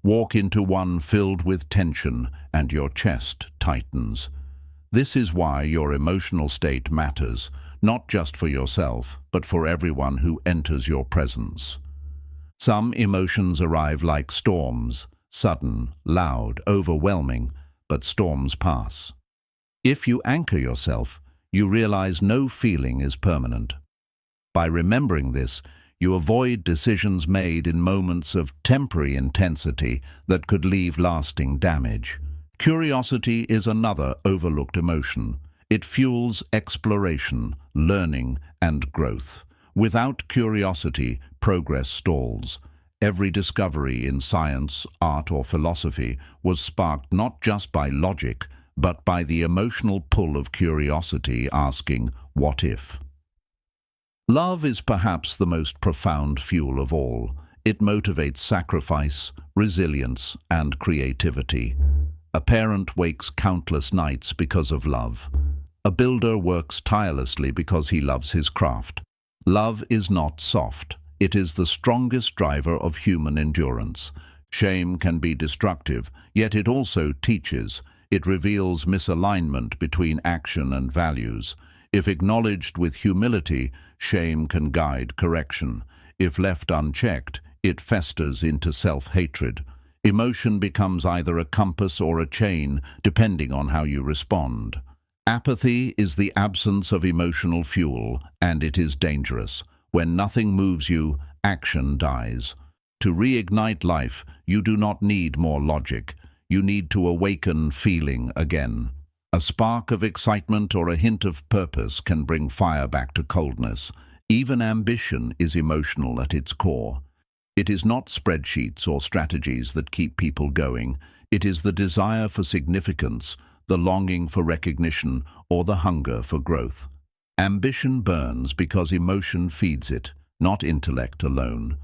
Walk into one filled with tension and your chest tightens. This is why your emotional state matters, not just for yourself, but for everyone who enters your presence. Some emotions arrive like storms, sudden, loud, overwhelming, but storms pass. If you anchor yourself, you realize no feeling is permanent. By remembering this, you avoid decisions made in moments of temporary intensity that could leave lasting damage. Curiosity is another overlooked emotion. It fuels exploration, learning, and growth. Without curiosity, progress stalls. Every discovery in science, art, or philosophy was sparked not just by logic, but by the emotional pull of curiosity asking, what if? Love is perhaps the most profound fuel of all. It motivates sacrifice, resilience, and creativity. A parent wakes countless nights because of love. A builder works tirelessly because he loves his craft. Love is not soft. It is the strongest driver of human endurance. Shame can be destructive, yet it also teaches. It reveals misalignment between action and values. If acknowledged with humility, shame can guide correction. If left unchecked, it festers into self-hatred. Emotion becomes either a compass or a chain, depending on how you respond. Apathy is the absence of emotional fuel, and it is dangerous. When nothing moves you, action dies. To reignite life, you do not need more logic. You need to awaken feeling again. A spark of excitement or a hint of purpose can bring fire back to coldness. Even ambition is emotional at its core. It is not spreadsheets or strategies that keep people going. It is the desire for significance, the longing for recognition, or the hunger for growth. Ambition burns because emotion feeds it, not intellect alone.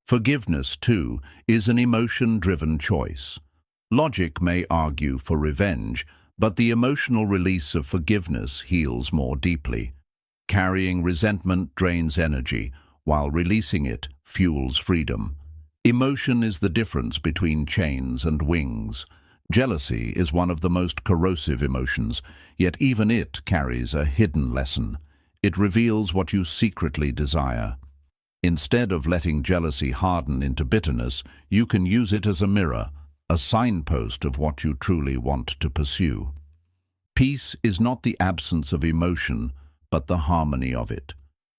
Forgiveness, too, is an emotion-driven choice. Logic may argue for revenge, but the emotional release of forgiveness heals more deeply. Carrying resentment drains energy, while releasing it fuels freedom. Emotion is the difference between chains and wings. Jealousy is one of the most corrosive emotions, yet even it carries a hidden lesson. It reveals what you secretly desire. Instead of letting jealousy harden into bitterness, you can use it as a mirror, a signpost of what you truly want to pursue. Peace is not the absence of emotion, but the harmony of it.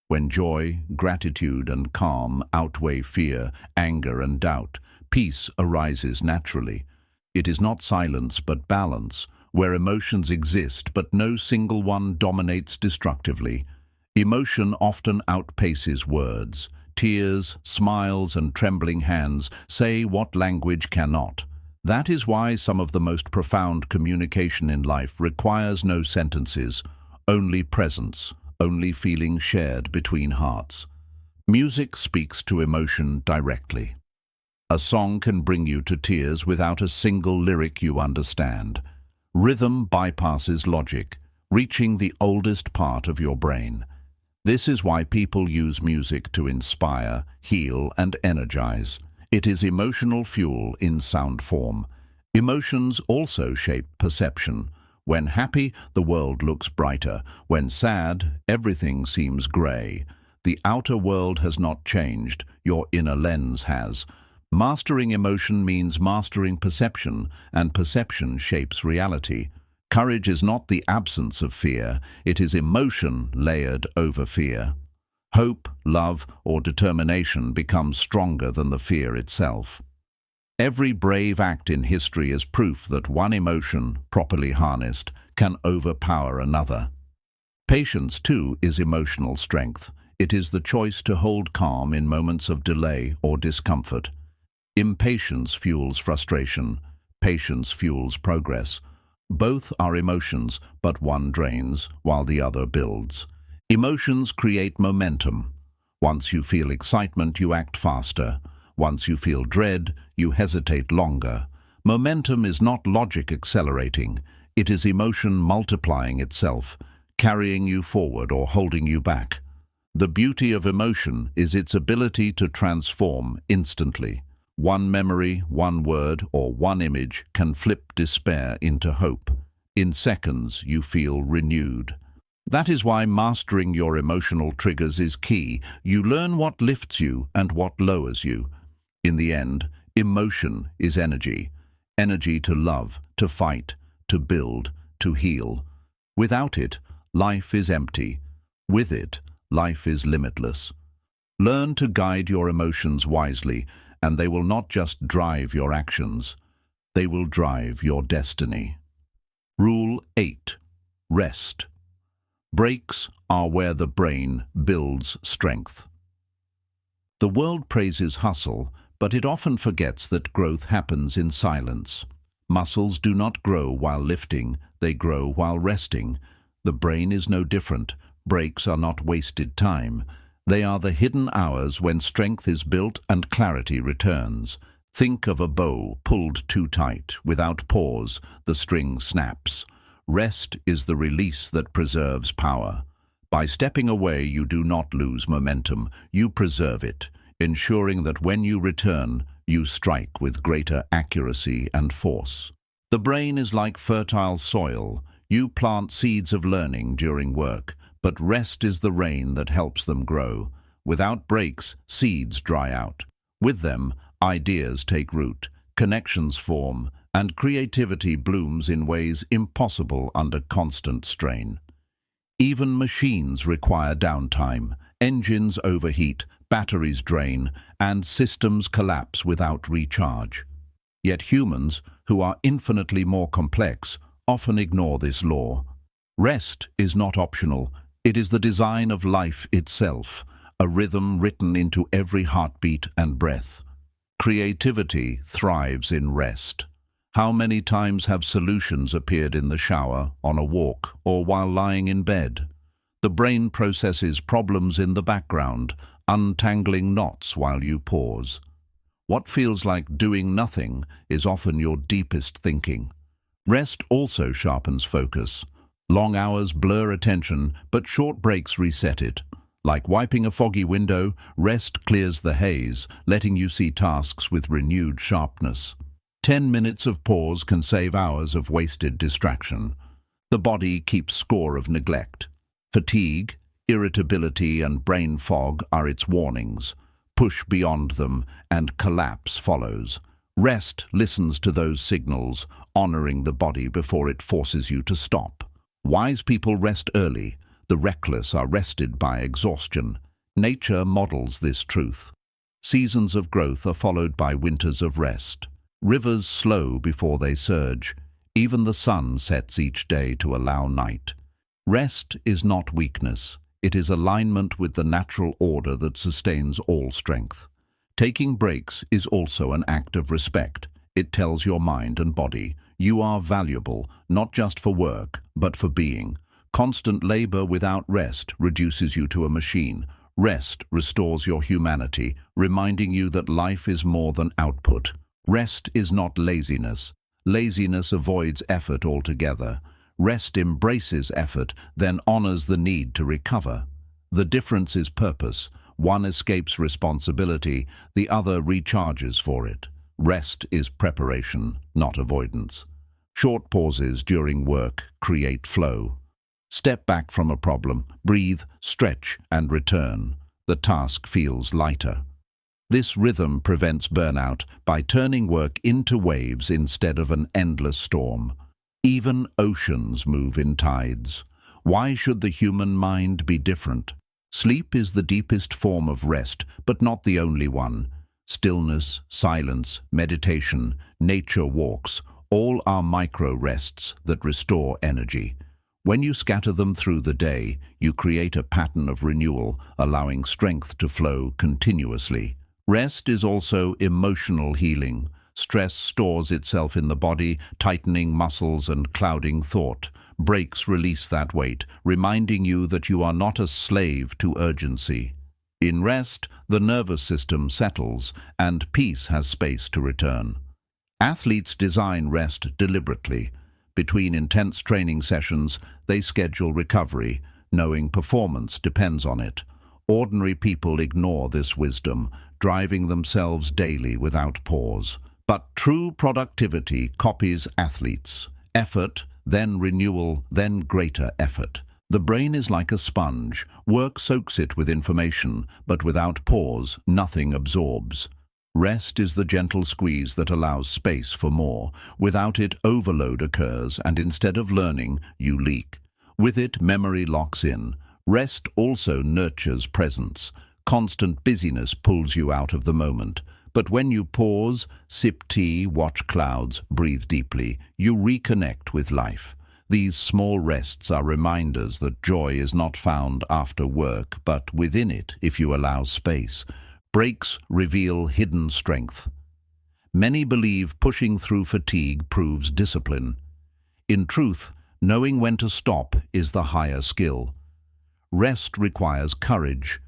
When joy, gratitude, and calm outweigh fear, anger, and doubt, peace arises naturally. It is not silence but balance, where emotions exist but no single one dominates destructively. Emotion often outpaces words. Tears, smiles, and trembling hands say what language cannot. That is why some of the most profound communication in life requires no sentences, only presence, only feeling shared between hearts. Music speaks to emotion directly. A song can bring you to tears without a single lyric you understand. Rhythm bypasses logic, reaching the oldest part of your brain. This is why people use music to inspire, heal, and energize. It is emotional fuel in sound form. Emotions also shape perception. When happy, the world looks brighter. When sad, everything seems grey. The outer world has not changed, your inner lens has. Mastering emotion means mastering perception, and perception shapes reality. Courage is not the absence of fear, it is emotion layered over fear. Hope, love, or determination becomes stronger than the fear itself. Every brave act in history is proof that one emotion, properly harnessed, can overpower another. Patience, too, is emotional strength. It is the choice to hold calm in moments of delay or discomfort. Impatience fuels frustration. Patience fuels progress. Both are emotions, but one drains while the other builds. Emotions create momentum. Once you feel excitement, you act faster. Once you feel dread, you hesitate longer. Momentum is not logic accelerating. It is emotion multiplying itself, carrying you forward or holding you back. The beauty of emotion is its ability to transform instantly. One memory, one word, or one image can flip despair into hope. In seconds, you feel renewed. That is why mastering your emotional triggers is key. You learn what lifts you and what lowers you. In the end, emotion is energy. Energy to love, to fight, to build, to heal. Without it, life is empty. With it, life is limitless. Learn to guide your emotions wisely, and they will not just drive your actions. They will drive your destiny. Rule 8. Rest. Breaks are where the brain builds strength. The world praises hustle, but it often forgets that growth happens in silence. Muscles do not grow while lifting, they grow while resting. The brain is no different. Breaks are not wasted time. They are the hidden hours when strength is built and clarity returns. Think of a bow pulled too tight. Without pause, the string snaps. Rest is the release that preserves power. By stepping away, you do not lose momentum, you preserve it, ensuring that when you return, you strike with greater accuracy and force. The brain is like fertile soil. You plant seeds of learning during work, but rest is the rain that helps them grow. Without breaks, seeds dry out. With them, ideas take root. connections form, and creativity blooms in ways impossible under constant strain. Even machines require downtime. Engines overheat, batteries drain, and systems collapse without recharge. Yet humans, who are infinitely more complex, often ignore this law. Rest is not optional. It is the design of life itself, a rhythm written into every heartbeat and breath. Creativity thrives in rest. How many times have solutions appeared in the shower, on a walk, or while lying in bed? The brain processes problems in the background, untangling knots while you pause. What feels like doing nothing is often your deepest thinking. Rest also sharpens focus. Long hours blur attention, but short breaks reset it. Like wiping a foggy window, rest clears the haze, letting you see tasks with renewed sharpness. 10 minutes of pause can save hours of wasted distraction. The body keeps score of neglect. Fatigue, irritability, and brain fog are its warnings. Push beyond them, and collapse follows. Rest listens to those signals, honoring the body before it forces you to stop. Wise people rest early. The reckless are rested by exhaustion. Nature models this truth. Seasons of growth are followed by winters of rest. Rivers slow before they surge. Even the sun sets each day to allow night. Rest is not weakness. It is alignment with the natural order that sustains all strength. Taking breaks is also an act of respect. It tells your mind and body, you are valuable, not just for work, but for being. Constant labor without rest reduces you to a machine. Rest restores your humanity, reminding you that life is more than output. Rest is not laziness. Laziness avoids effort altogether. Rest embraces effort, then honors the need to recover. The difference is purpose. One escapes responsibility, the other recharges for it. Rest is preparation, not avoidance. Short pauses during work create flow. Step back from a problem, breathe, stretch, and return. The task feels lighter. This rhythm prevents burnout by turning work into waves instead of an endless storm. Even oceans move in tides. Why should the human mind be different? Sleep is the deepest form of rest, but not the only one. Stillness, silence, meditation, nature walks, all are micro-rests that restore energy. When you scatter them through the day, you create a pattern of renewal, allowing strength to flow continuously. Rest is also emotional healing. Stress stores itself in the body, tightening muscles and clouding thought. Breaks release that weight, reminding you that you are not a slave to urgency. In rest, the nervous system settles, and peace has space to return. Athletes design rest deliberately. Between intense training sessions, they schedule recovery, knowing performance depends on it. Ordinary people ignore this wisdom, driving themselves daily without pause. But true productivity copies athletes. Effort, then renewal, then greater effort. The brain is like a sponge. Work soaks it with information, but without pause, nothing absorbs. Rest is the gentle squeeze that allows space for more. Without it, overload occurs, and instead of learning, you leak. With it, memory locks in. Rest also nurtures presence. Constant busyness pulls you out of the moment. But when you pause, sip tea, watch clouds, breathe deeply, you reconnect with life. These small rests are reminders that joy is not found after work, but within it if you allow space. Breaks reveal hidden strength. Many believe pushing through fatigue proves discipline. In truth, knowing when to stop is the higher skill. Rest requires courage.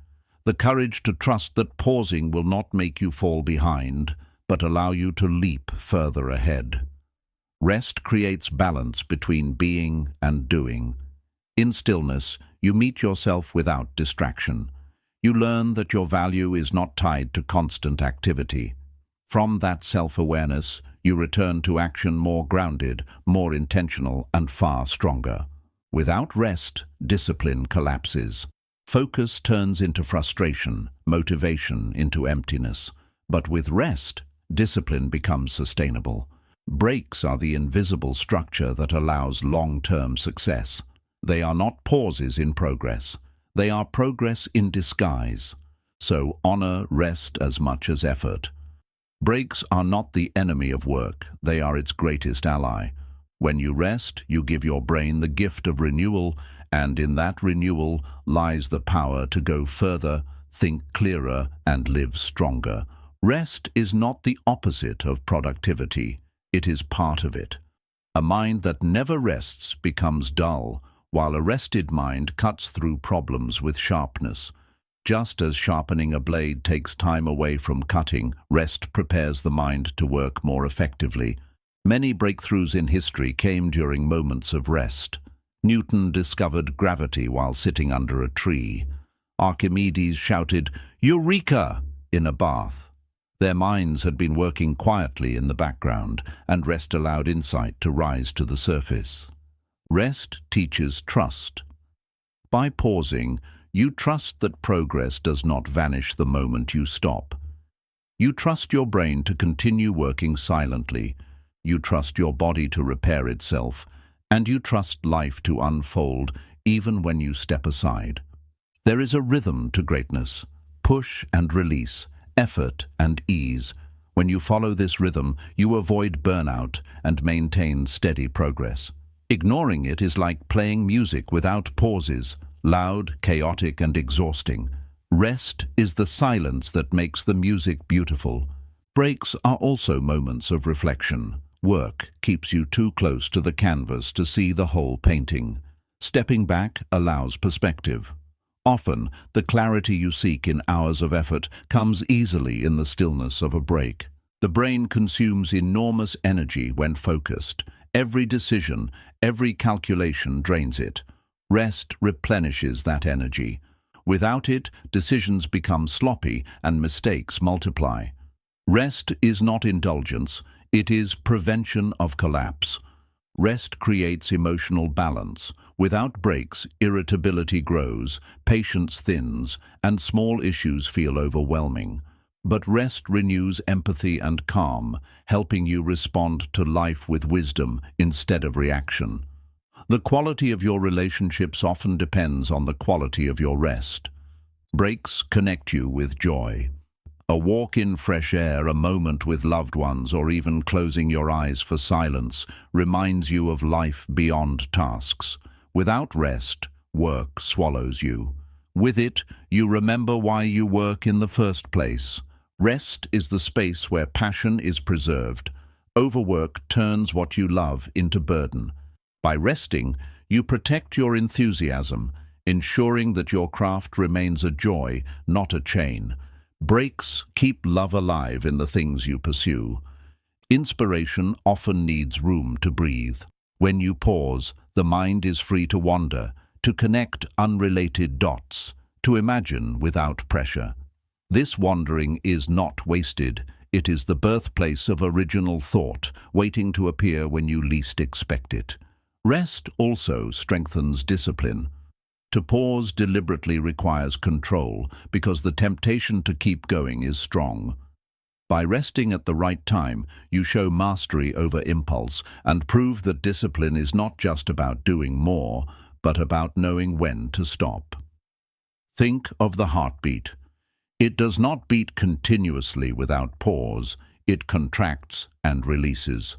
The courage to trust that pausing will not make you fall behind, but allow you to leap further ahead. Rest creates balance between being and doing. In stillness, you meet yourself without distraction. You learn that your value is not tied to constant activity. From that self-awareness, you return to action more grounded, more intentional, and far stronger. Without rest, discipline collapses. Focus turns into frustration, motivation into emptiness. But with rest, discipline becomes sustainable. Breaks are the invisible structure that allows long-term success. They are not pauses in progress. They are progress in disguise. So honor rest as much as effort. Breaks are not the enemy of work. They are its greatest ally. When you rest, you give your brain the gift of renewal, and in that renewal lies the power to go further, think clearer, and live stronger. Rest is not the opposite of productivity. It is part of it. A mind that never rests becomes dull, while a rested mind cuts through problems with sharpness. Just as sharpening a blade takes time away from cutting, rest prepares the mind to work more effectively. Many breakthroughs in history came during moments of rest. Newton discovered gravity while sitting under a tree. Archimedes shouted, "Eureka!" in a bath. Their minds had been working quietly in the background, and rest allowed insight to rise to the surface. Rest teaches trust. By pausing, you trust that progress does not vanish the moment you stop. You trust your brain to continue working silently. You trust your body to repair itself, and you trust life to unfold even when you step aside. There is a rhythm to greatness: push and release, effort and ease. When you follow this rhythm, you avoid burnout and maintain steady progress. Ignoring it is like playing music without pauses, loud, chaotic, and exhausting. Rest is the silence that makes the music beautiful. Breaks are also moments of reflection. Work keeps you too close to the canvas to see the whole painting. Stepping back allows perspective. Often, the clarity you seek in hours of effort comes easily in the stillness of a break. The brain consumes enormous energy when focused. Every decision, every calculation drains it. Rest replenishes that energy. Without it, decisions become sloppy and mistakes multiply. Rest is not indulgence, it is prevention of collapse. Rest creates emotional balance. Without breaks, irritability grows, patience thins, and small issues feel overwhelming. But rest renews empathy and calm, helping you respond to life with wisdom instead of reaction. The quality of your relationships often depends on the quality of your rest. Breaks connect you with joy. A walk in fresh air, a moment with loved ones, or even closing your eyes for silence reminds you of life beyond tasks. Without rest, work swallows you. With it, you remember why you work in the first place. Rest is the space where passion is preserved. Overwork turns what you love into burden. By resting, you protect your enthusiasm, ensuring that your craft remains a joy, not a chain. Breaks keep love alive in the things you pursue. Inspiration often needs room to breathe. When you pause, the mind is free to wander, to connect unrelated dots, to imagine without pressure. This wandering is not wasted. It is the birthplace of original thought, waiting to appear when you least expect it. Rest also strengthens discipline. To pause deliberately requires control, because the temptation to keep going is strong. By resting at the right time, you show mastery over impulse and prove that discipline is not just about doing more, but about knowing when to stop. Think of the heartbeat. It does not beat continuously without pause. It contracts and releases.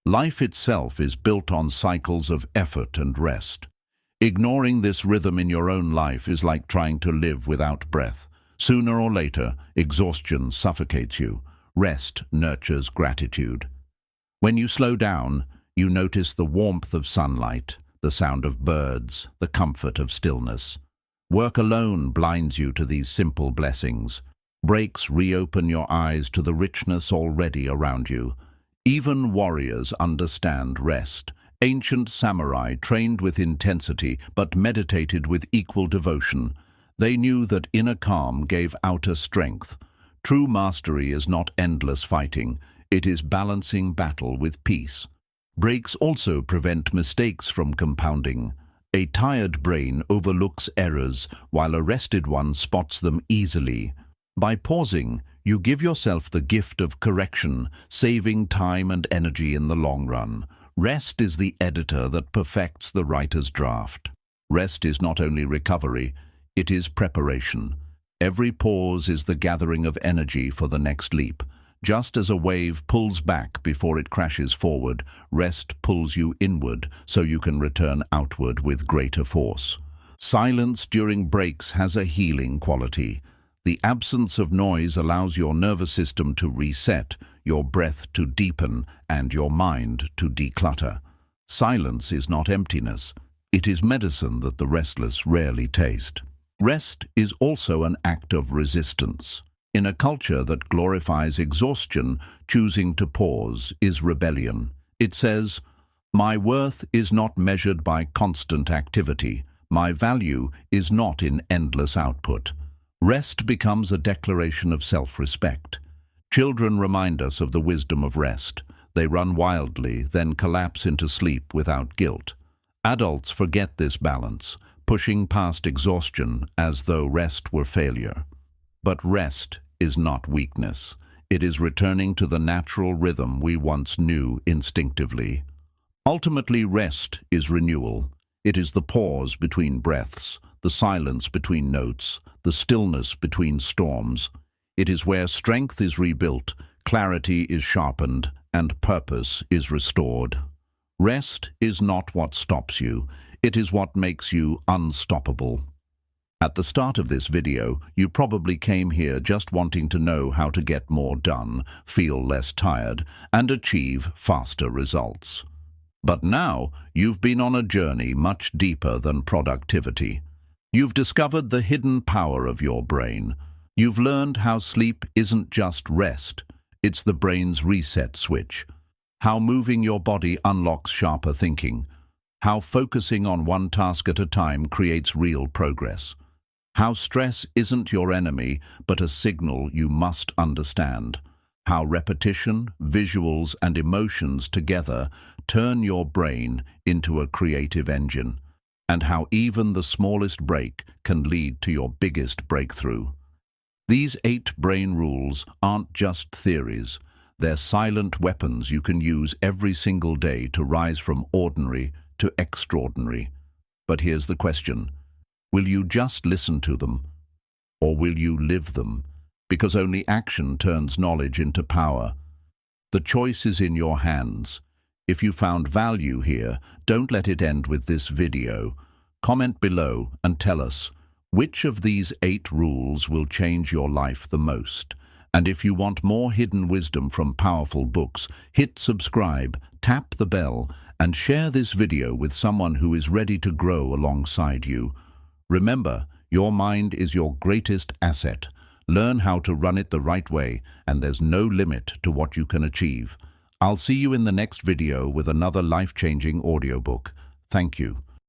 Life itself is built on cycles of effort and rest. Ignoring this rhythm in your own life is like trying to live without breath. Sooner or later, exhaustion suffocates you. Rest nurtures gratitude. When you slow down, you notice the warmth of sunlight, the sound of birds, the comfort of stillness. Work alone blinds you to these simple blessings. Breaks reopen your eyes to the richness already around you. Even warriors understand rest. Ancient samurai trained with intensity but meditated with equal devotion. They knew that inner calm gave outer strength. True mastery is not endless fighting. It is balancing battle with peace. Breaks also prevent mistakes from compounding. A tired brain overlooks errors, while a rested one spots them easily. By pausing, You give yourself the gift of correction, saving time and energy in the long run. Rest is the editor that perfects the writer's draft. Rest is not only recovery, it is preparation. Every pause is the gathering of energy for the next leap. Just as a wave pulls back before it crashes forward, rest pulls you inward so you can return outward with greater force. Silence during breaks has a healing quality. The absence of noise allows your nervous system to reset, your breath to deepen, and your mind to declutter. Silence is not emptiness. It is medicine that the restless rarely taste. Rest is also an act of resistance. In a culture that glorifies exhaustion, choosing to pause is rebellion. It says, "My worth is not measured by constant activity. My value is not in endless output." Rest becomes a declaration of self-respect. Children remind us of the wisdom of rest. They run wildly, then collapse into sleep without guilt. Adults forget this balance, pushing past exhaustion as though rest were failure. But rest is not weakness. It is returning to the natural rhythm we once knew instinctively. Ultimately, rest is renewal. It is the pause between breaths, the silence between notes, the stillness between storms. It is where strength is rebuilt, clarity is sharpened, and purpose is restored. Rest is not what stops you. It is what makes you unstoppable. At the start of this video, you probably came here just wanting to know how to get more done, feel less tired, and achieve faster results. But now, you've been on a journey much deeper than productivity. You've discovered the hidden power of your brain. You've learned how sleep isn't just rest, it's the brain's reset switch. How moving your body unlocks sharper thinking. How focusing on one task at a time creates real progress. How stress isn't your enemy, but a signal you must understand. How repetition, visuals, and emotions together turn your brain into a creative engine. And how even the smallest break can lead to your biggest breakthrough. These 8 brain rules aren't just theories. They're silent weapons you can use every single day to rise from ordinary to extraordinary. But here's the question. Will you just listen to them? Or will you live them? Because only action turns knowledge into power. The choice is in your hands. If you found value here, don't let it end with this video. Comment below and tell us, which of these 8 rules will change your life the most? And if you want more hidden wisdom from powerful books, hit subscribe, tap the bell, and share this video with someone who is ready to grow alongside you. Remember, your mind is your greatest asset. Learn how to run it the right way, and there's no limit to what you can achieve. I'll see you in the next video with another life-changing audiobook. Thank you.